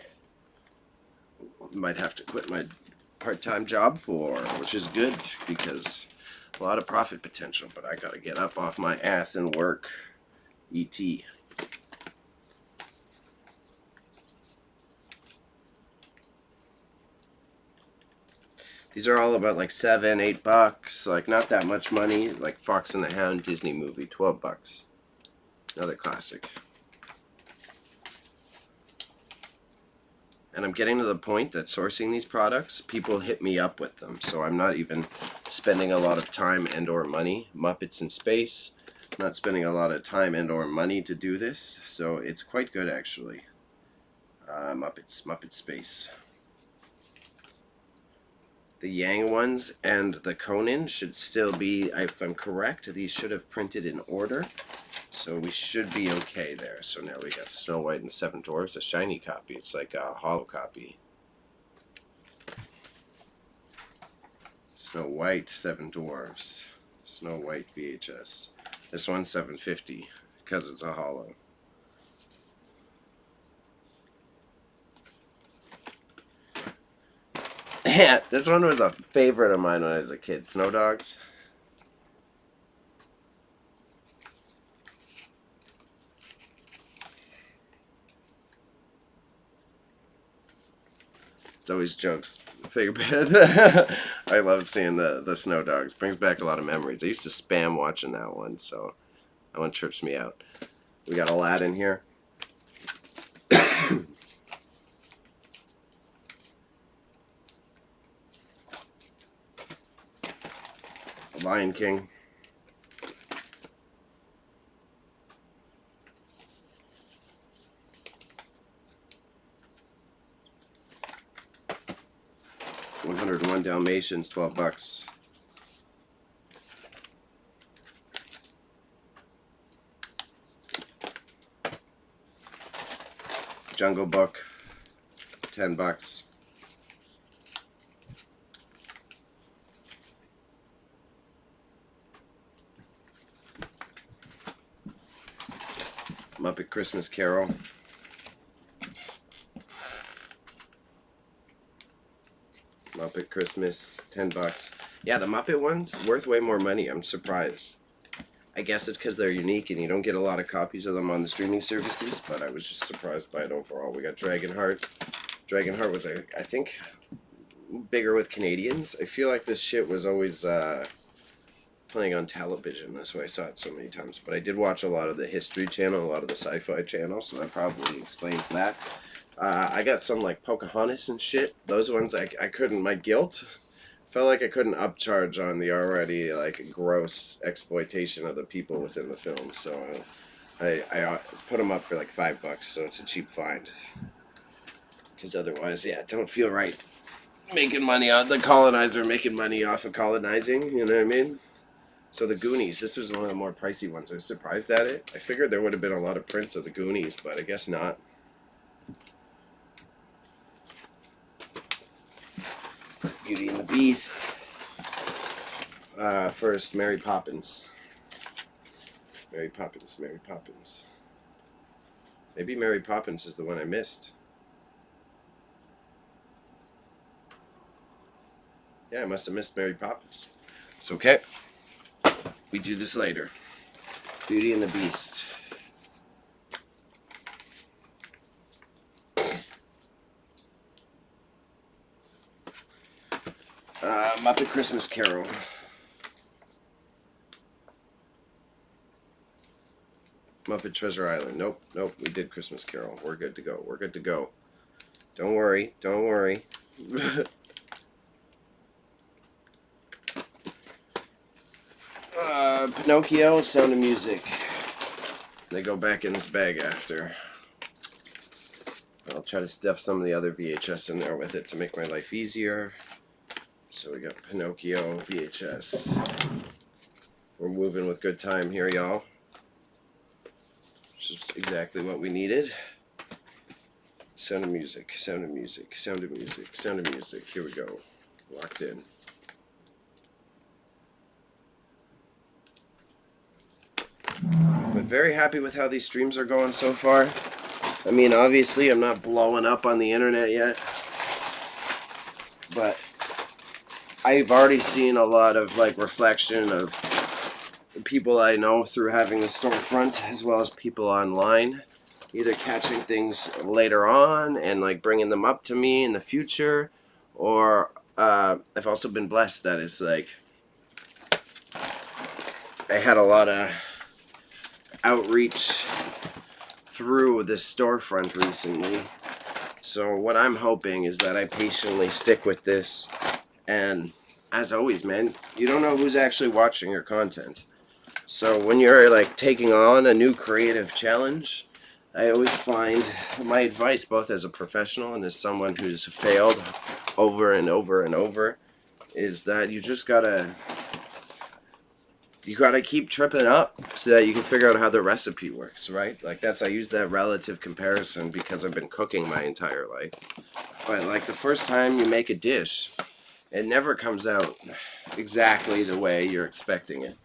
might have to quit my part-time job for, which is good because a lot of profit potential, but I gotta get up off my ass and work. E.T. These are all about like $7, $8, like not that much money. Like Fox and the Hound Disney movie, $12. Another classic. And I'm getting to the point that sourcing these products, people hit me up with them. So I'm not even spending a lot of time and or money. Muppets in Space, not spending a lot of time and or money to do this. So it's quite good actually. Muppet Space. The Yang ones and the Conan should still be, if I'm correct, these should have printed in order. So we should be okay there. So now we got Snow White and the Seven Dwarfs, a shiny copy. It's like a hollow copy. Snow White, Seven Dwarfs. Snow White VHS. This one's $7.50 because it's a hollow. Yeah, this one was a favorite of mine when I was a kid. Snow Dogs. It's always jokes. I love seeing the Snow Dogs. Brings back a lot of memories. I used to spam watching that one, so that one trips me out. We got Aladdin here. Lion King. $101 Dalmatians, $12. Jungle Book, $10. Muppet Christmas Carol. Muppet Christmas, $10. Yeah, the Muppet ones, worth way more money. I'm surprised. I guess it's because they're unique and you don't get a lot of copies of them on the streaming services, but I was just surprised by it overall. We got Dragonheart. Dragonheart was, I think, bigger with Canadians. I feel like this shit was always playing on television. That's why I saw it so many times. But I did watch a lot of the History Channel, a lot of the Sci-Fi Channel, so that probably explains that. I got some like Pocahontas and shit. Those ones I couldn't, my guilt. Felt like I couldn't upcharge on the already like gross exploitation of the people within the film. So I put them up for like $5, so it's a cheap find. Because otherwise, yeah, it don't feel right making money on the colonizer, making money off of colonizing, you know what I mean? So the Goonies, this was one of the more pricey ones. I was surprised at it. I figured there would have been a lot of prints of the Goonies, but I guess not. Beauty and the Beast. First, Mary Poppins. Mary Poppins, Mary Poppins. Maybe Mary Poppins is the one I missed. Yeah, I must have missed Mary Poppins. It's okay. We do this later. Beauty and the Beast. Muppet Christmas Carol. Muppet Treasure Island. Nope, nope, we did Christmas Carol. We're good to go. We're good to go. Don't worry, don't worry. Pinocchio, Sound of Music. They go back in this bag after. I'll try to stuff some of the other VHS in there with it to make my life easier. So we got Pinocchio, VHS. We're moving with good time here, y'all. Which is exactly what we needed. Sound of Music, Sound of Music, Sound of Music, Sound of Music. Here we go. Locked in. But very happy with how these streams are going so far. I mean, obviously, I'm not blowing up on the internet yet. But I've already seen a lot of, like, reflection of people I know through having the storefront, as well as people online, either catching things later on and, like, bringing them up to me in the future, or I've also been blessed that it's, like, I had a lot of outreach through this storefront recently. So what I'm hoping is that I patiently stick with this, and as always, man, you don't know who's actually watching your content. So when you're like taking on a new creative challenge, I always find my advice, both as a professional and as someone who's failed over and over and over, is that you just gotta keep tripping up so that you can figure out how the recipe works, right? Like I use that relative comparison because I've been cooking my entire life. But like the first time you make a dish, it never comes out exactly the way you're expecting it.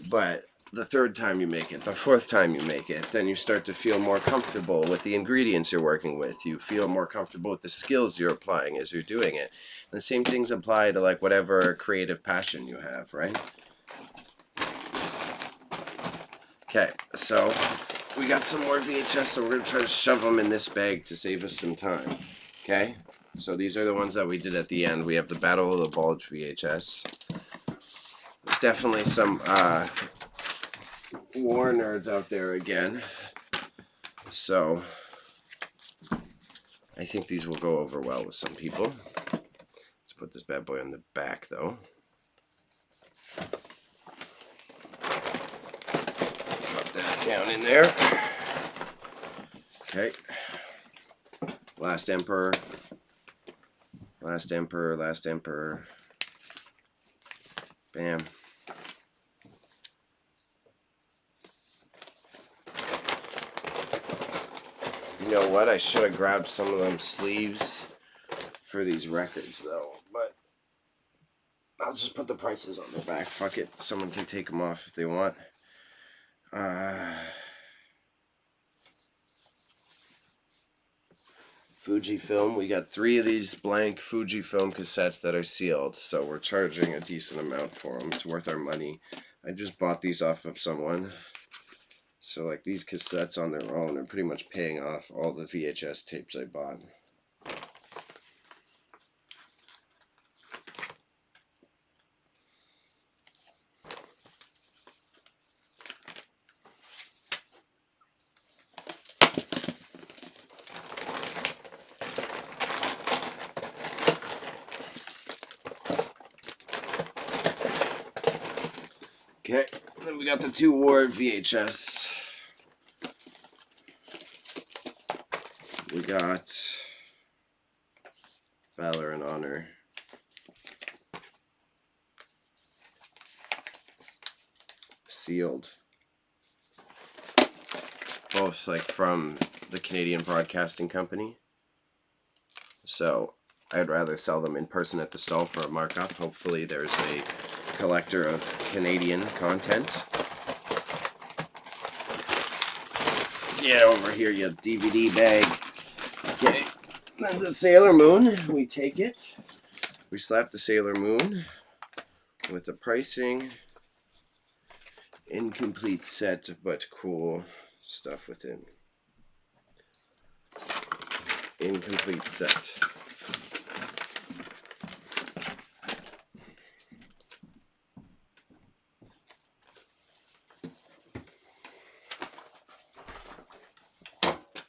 But the third time you make it, the fourth time you make it, then you start to feel more comfortable with the ingredients you're working with. You feel more comfortable with the skills you're applying as you're doing it. And the same things apply to like whatever creative passion you have, right? Okay, so we got some more VHS, so we're going to try to shove them in this bag to save us some time. Okay, so these are the ones that we did at the end. We have the Battle of the Bulge VHS. There's definitely some war nerds out there again. So I think these will go over well with some people. Let's put this bad boy on the back, though. Drop that down in there. Okay. Last Emperor. Last Emperor, Last Emperor. Bam. You know what? I should have grabbed some of them sleeves for these records, though. But I'll just put the prices on the back. Fuck it. Someone can take them off if they want. Fujifilm. We got 3 of these blank Fujifilm cassettes that are sealed. So we're charging a decent amount for them. It's worth our money. I just bought these off of someone. So like these cassettes on their own are pretty much paying off all the VHS tapes I bought. Okay, then we got the 2 Ward VHS. We got Valor and Honor. sealed. Both like from the Canadian Broadcasting Company. So I'd rather sell them in person at the stall for a markup. Hopefully there's a collector of Canadian content. Yeah, over here you have DVD bag. Okay, then the Sailor Moon, we take it. We slap the Sailor Moon with the pricing. Incomplete set, but cool stuff within. Incomplete set.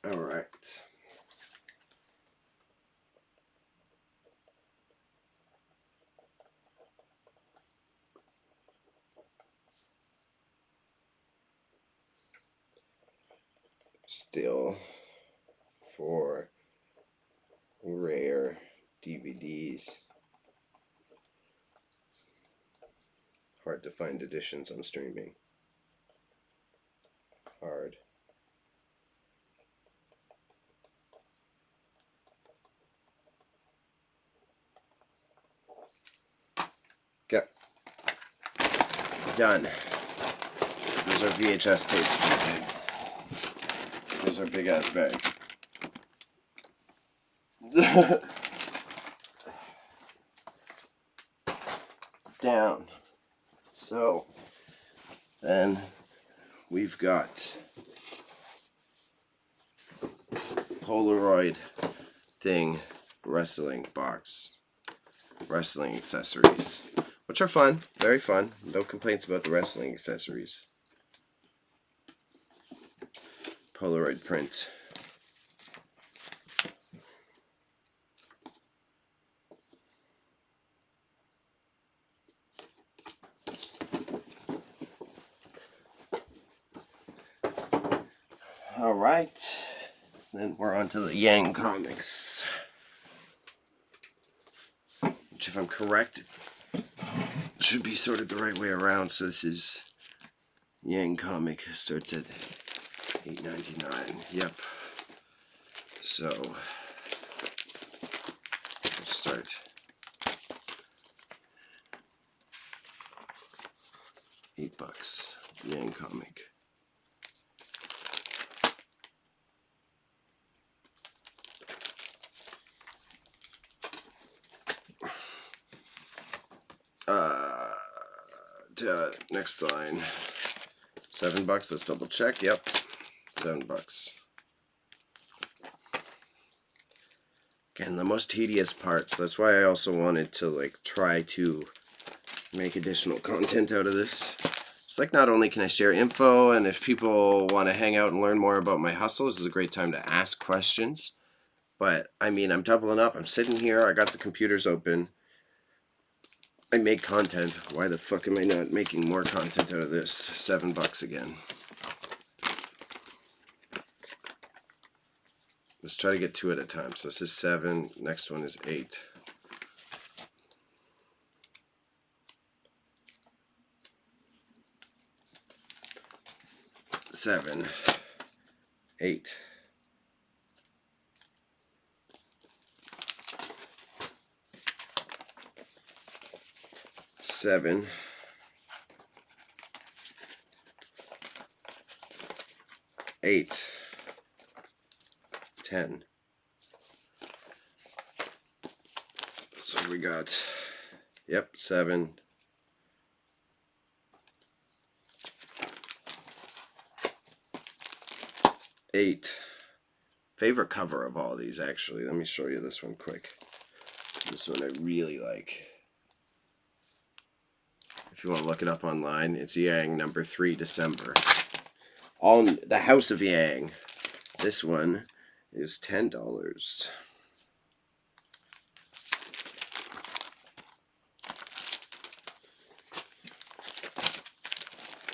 All right. Still for rare DVDs. Hard to find editions on streaming. Hard. Okay. Done. Those are VHS tapes. Those are big ass bag. Down. So then we've got Polaroid thing, wrestling box, wrestling accessories, which are fun, very fun. No complaints about the wrestling accessories. Polaroid print. All right, then we're on to the Yang comics, which, if I'm correct, should be sorted the right way around. So this is Yang comic, starts at $8.99. Yep. So let's start. $8. Yang comic. Next line. $7. Let's double check. Yep. $7. Again, the most tedious part. So that's why I also wanted to like try to make additional content out of this. It's like, not only can I share info, and if people want to hang out and learn more about my hustle, this is a great time to ask questions. But I mean, I'm doubling up. I'm sitting here. I got the computers open. I make content. Why the fuck am I not making more content out of this? $7 again. Let's try to get 2 at a time. So this is 7. Next one is 8. $7, $8. $7, $8, $10. So we got, yep, 7, $8. Favorite cover of all these, actually. Let me show you this one quick. This one I really like. If you want to look it up online, it's Yang number 3, December. All the House of Yang. This one is $10.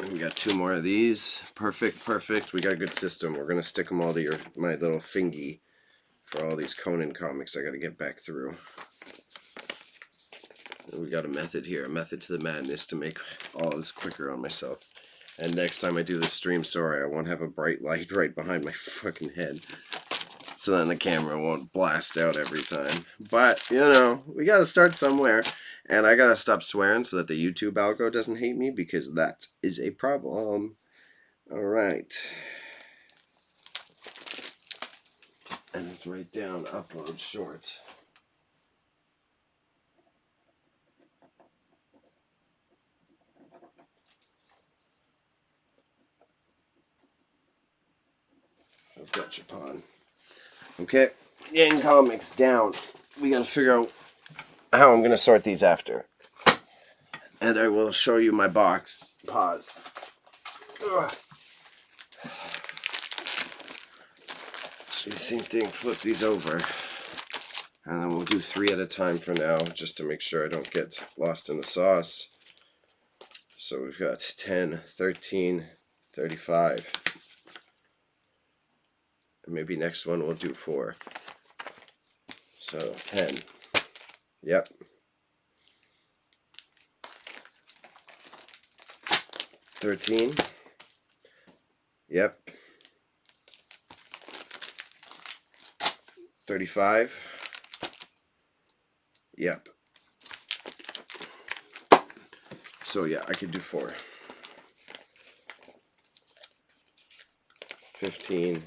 And we got 2 more of these. Perfect, perfect. We got a good system. We're gonna stick them all to my little thingy for all these Conan comics I gotta get back through. And we got a method here, a method to the madness to make all this quicker on myself. And next time I do the stream, sorry, I won't have a bright light right behind my fucking head. So then the camera won't blast out every time. But, you know, we gotta start somewhere. And I gotta stop swearing so that the YouTube algo doesn't hate me, because that is a problem. Alright. And it's right down, upload short. I've got your pawn. Okay, Yang Comics down. We gotta figure out how I'm gonna sort these after. And I will show you my box. Pause. Ugh. Same thing, flip these over. And then we'll do 3 at a time for now, just to make sure I don't get lost in the sauce. So we've got 10, 13, 35. And maybe next one we'll do 4. So 10. Yep. 13. Yep. 35. Yep. So yeah, I could do 4. 15.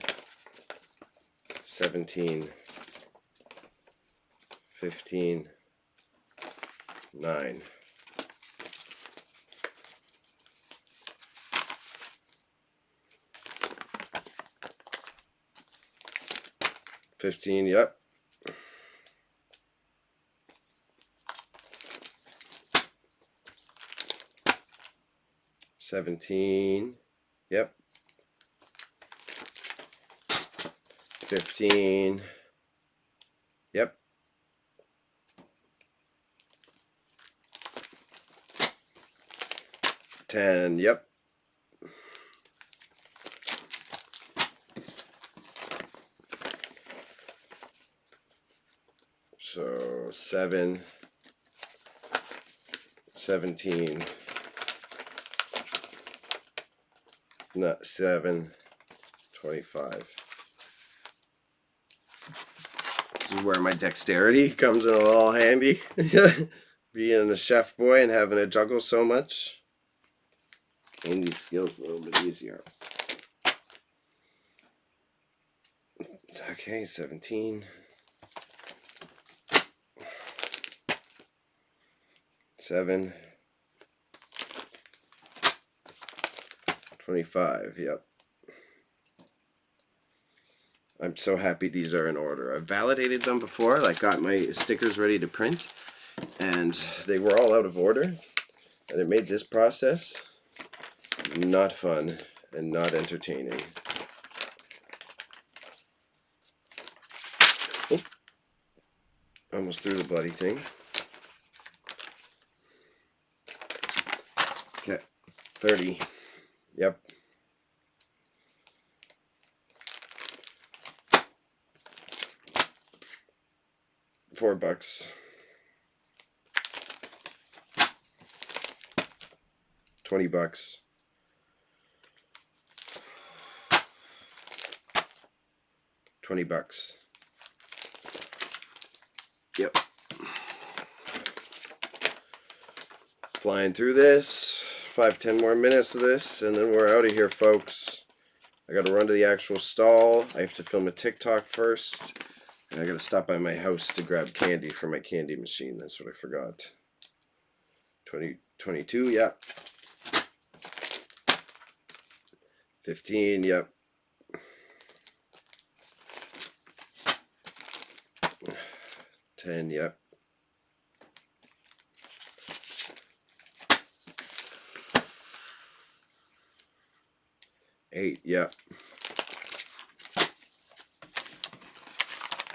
17. 15. 9. 15, yep. 17, yep. 15, yep. 10, yep. So 7, 17, not 7, 25. This is where my dexterity comes in all handy. Being a chef boy and having to juggle so much. Gain these skills a little bit easier. Okay, 17. 7. 25, yep. I'm so happy these are in order. I've validated them before, like got my stickers ready to print, and they were all out of order, and it made this process not fun and not entertaining. Oh, almost threw the bloody thing. Okay, 30. Yep. $4. 20 bucks. $20. Yep. Flying through this. 5-10 more minutes of this, and then we're out of here, folks. I gotta run to the actual stall. I have to film a TikTok first. And I gotta stop by my house to grab candy for my candy machine. That's what I forgot. 22, yep. 15, yep. 10, yep. 8, yep.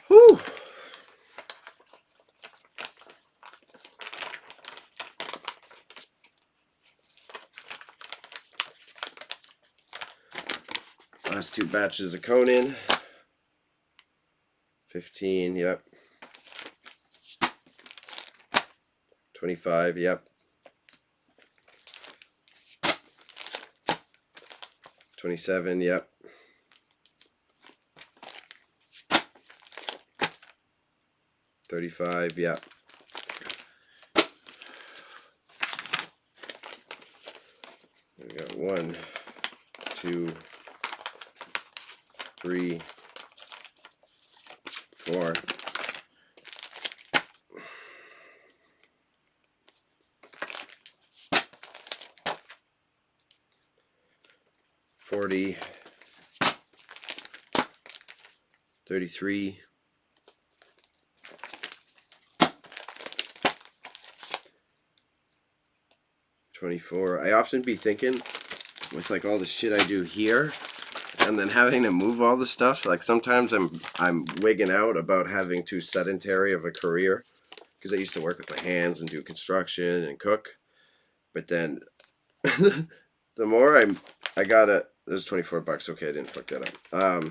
Whew. Last 2 batches of Conan. 15, yep. 25, yep. 27, yep. $35, yep. We got 1, 2, 3, 4. $40, $33, $24. I often be thinking with like all the shit I do here and then having to move all the stuff, like sometimes I'm wigging out about having too sedentary of a career because I used to work with my hands and do construction and cook. But then the more I gotta, there's $24. Okay, I didn't fuck that up.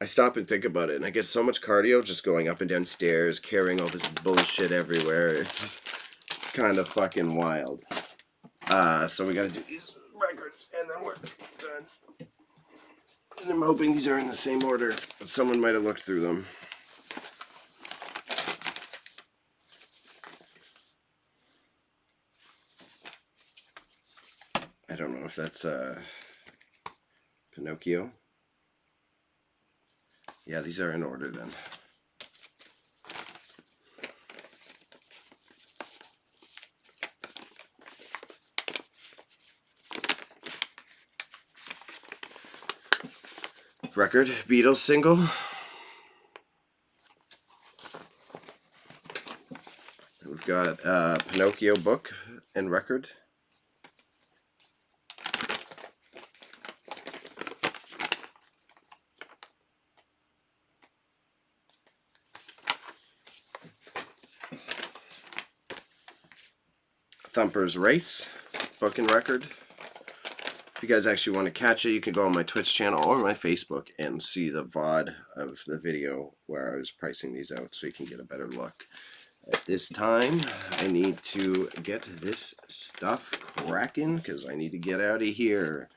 I stop and think about it, and I get so much cardio just going up and down stairs, carrying all this bullshit everywhere. It's kind of fucking wild. So we gotta do these records, and then we're done. And I'm hoping these are in the same order, but someone might have looked through them. I don't know if that's Pinocchio. Yeah, these are in order then. Record, Beatles single. We've got Pinocchio book and record. Thumper's Race, book and record. If you guys actually want to catch it, you can go on my Twitch channel or my Facebook and see the VOD of the video where I was pricing these out so you can get a better look. At this time, I need to get this stuff cracking because I need to get out of here.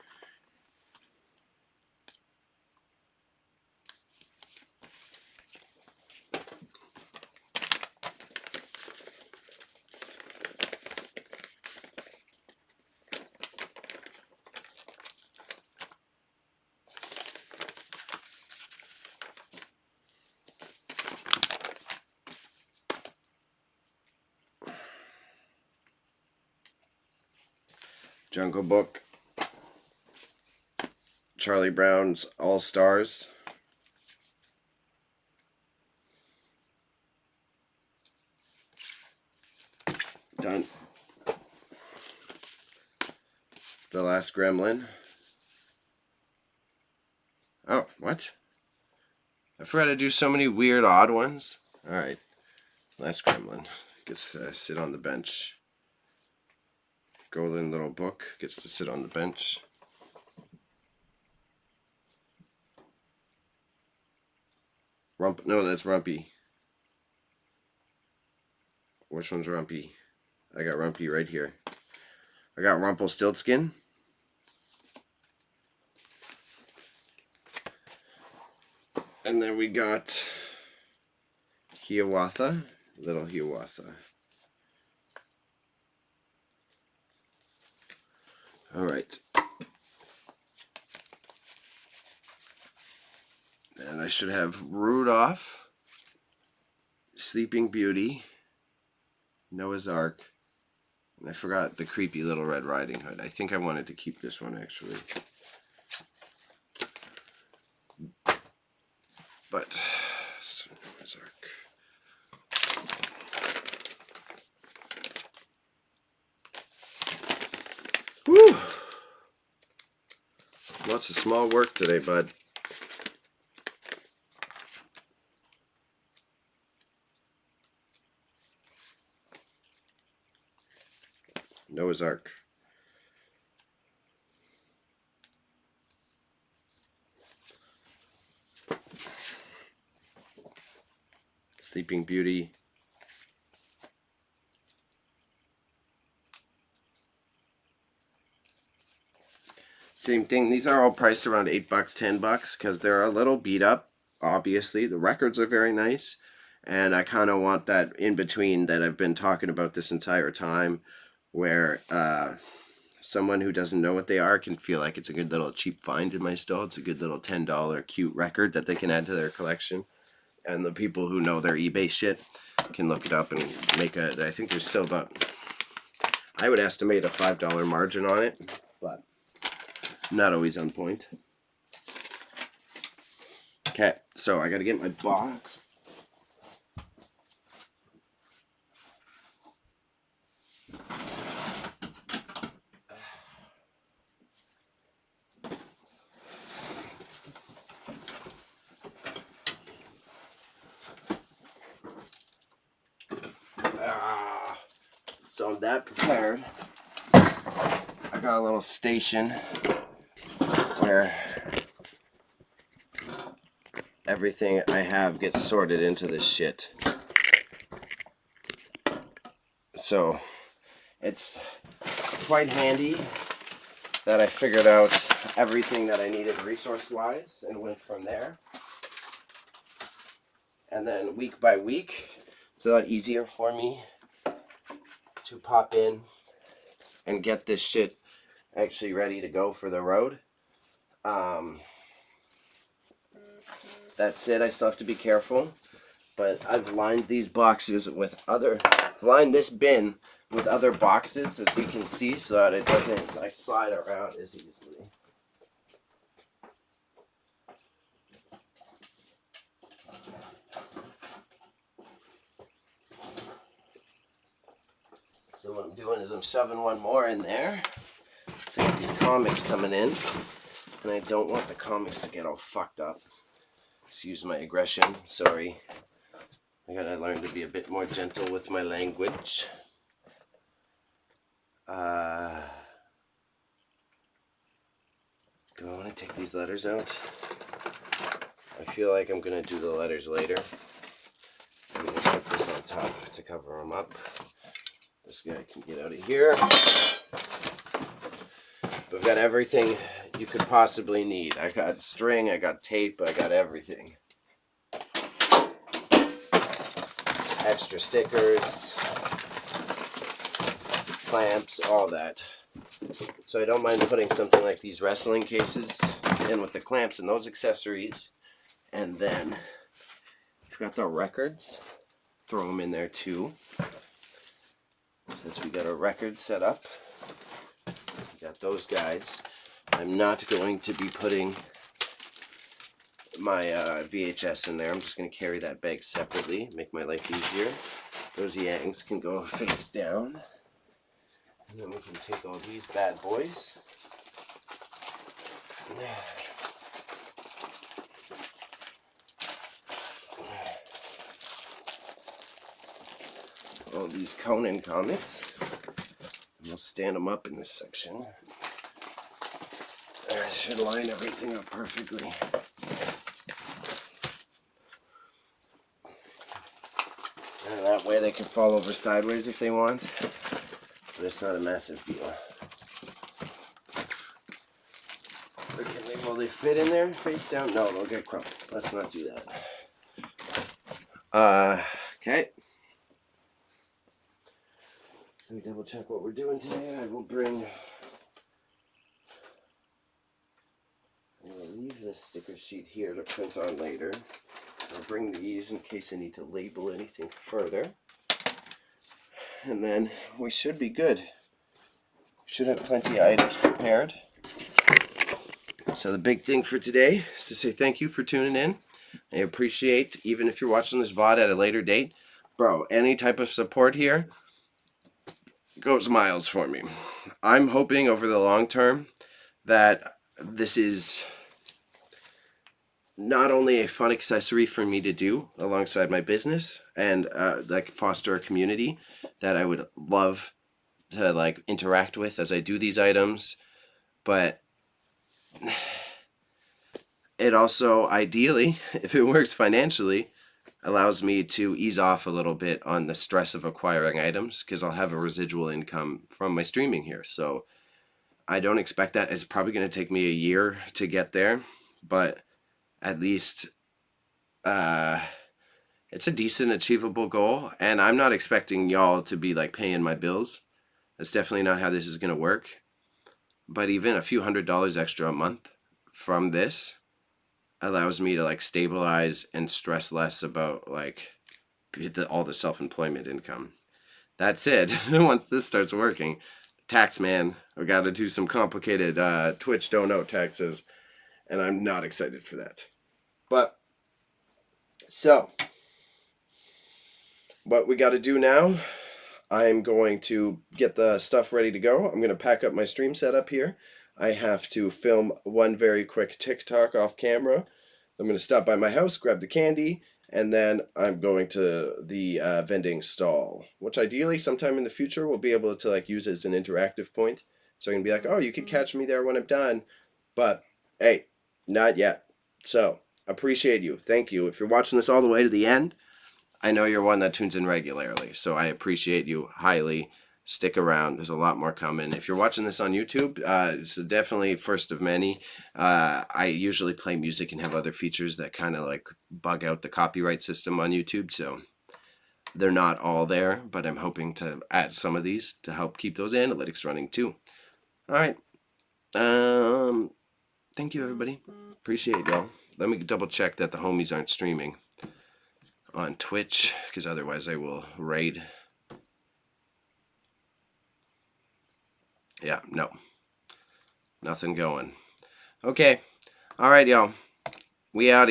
Jungle Book, Charlie Brown's All Stars, done. The Last Gremlin. Oh, what? I forgot to do so many weird odd ones. Alright, Last Gremlin gets to sit on the bench. Golden Little Book gets to sit on the bench. No, that's Rumpy. Which one's Rumpy? I got Rumpy right here. I got Rumpelstiltskin. And then we got Hiawatha, Little Hiawatha. All right. And I should have Rudolph, Sleeping Beauty, Noah's Ark, and I forgot the creepy Little Red Riding Hood. I think I wanted to keep this one actually. But, so Noah's Ark. Whew! Lots of small work today, bud. Noah's Ark. Sleeping Beauty. Same thing. These are all priced around $8, $10 because they're a little beat up. Obviously, the records are very nice, and I kind of want that in between that I've been talking about this entire time, where someone who doesn't know what they are can feel like it's a good little cheap find in my store. It's a good little $10 cute record that they can add to their collection, and the people who know their eBay shit can look it up and make a. I think there's still about, I would estimate a $5 margin on it, but not always on point. Okay, so I gotta get my box. So I'm that prepared. I got a little station where everything I have gets sorted into this shit. So it's quite handy that I figured out everything that I needed resource-wise and went from there. And then week by week, it's a lot easier for me to pop in and get this shit actually ready to go for the road. That's it. I still have to be careful, but I've lined these boxes with lined this bin with other boxes, as you can see, so that it doesn't like slide around as easily. So what I'm doing is I'm shoving one more in there. So I got these comics coming in, and I don't want the comics to get all fucked up. Excuse my aggression, sorry. I gotta learn to be a bit more gentle with my language. Do I want to take these letters out? I feel like I'm gonna do the letters later. I'm gonna put this on top to cover them up. This guy can get out of here. We've got everything you could possibly need. I got string, I got tape, I got everything. Extra stickers, clamps, all that. So I don't mind putting something like these wrestling cases in with the clamps and those accessories. And then we've got the records. Throw them in there too. Since we got a record set up. We got those guys. I'm not going to be putting my VHS in there. I'm just going to carry that bag separately, make my life easier. Those yanks can go face down. And then we can take all these bad boys. All these Conan comics. And we'll stand them up in this section. That should line everything up perfectly. And that way they can fall over sideways if they want. But it's not a massive deal. Will they fit in there face down? No, they'll get crumpled. Let's not do that. Okay. Let me double check what we're doing today. I will leave this sticker sheet here to print on later. I'll bring these in case I need to label anything further. And then we should be good. We should have plenty of items prepared. So the big thing for today is to say thank you for tuning in. I appreciate, even if you're watching this VOD at a later date, bro, any type of support here goes miles for me. I'm hoping over the long term that this is not only a fun accessory for me to do alongside my business and like foster a community that I would love to like interact with as I do these items, but it also ideally, if it works financially, allows me to ease off a little bit on the stress of acquiring items because I'll have a residual income from my streaming here. So I don't expect that. It's probably going to take me a year to get there, but at least it's a decent achievable goal, and I'm not expecting y'all to be like paying my bills. That's definitely not how this is going to work. But even a few $100s extra a month from this allows me to like stabilize and stress less about like all the self-employment income. That said, once this starts working, tax man, I've got to do some complicated Twitch donut taxes, and I'm not excited for that. But so what we got to do now, I'm going to get the stuff ready to go. I'm going to pack up my stream setup here. I have to film one very quick TikTok off camera. I'm going to stop by my house, grab the candy, and then I'm going to the vending stall, which ideally sometime in the future we'll be able to like use as an interactive point. So I can be like, oh, you can catch me there when I'm done. But hey, not yet. So appreciate you. Thank you. If you're watching this all the way to the end, I know you're one that tunes in regularly, so I appreciate you highly. Stick around. There's a lot more coming. If you're watching this on YouTube, it's definitely first of many. I usually play music and have other features that kind of like bug out the copyright system on YouTube, so they're not all there, but I'm hoping to add some of these to help keep those analytics running too. All right. Thank you, everybody. Appreciate y'all. Let me double check that the homies aren't streaming on Twitch, because otherwise I will raid. Yeah, no. Nothing going. Okay. All right, y'all. We out of here.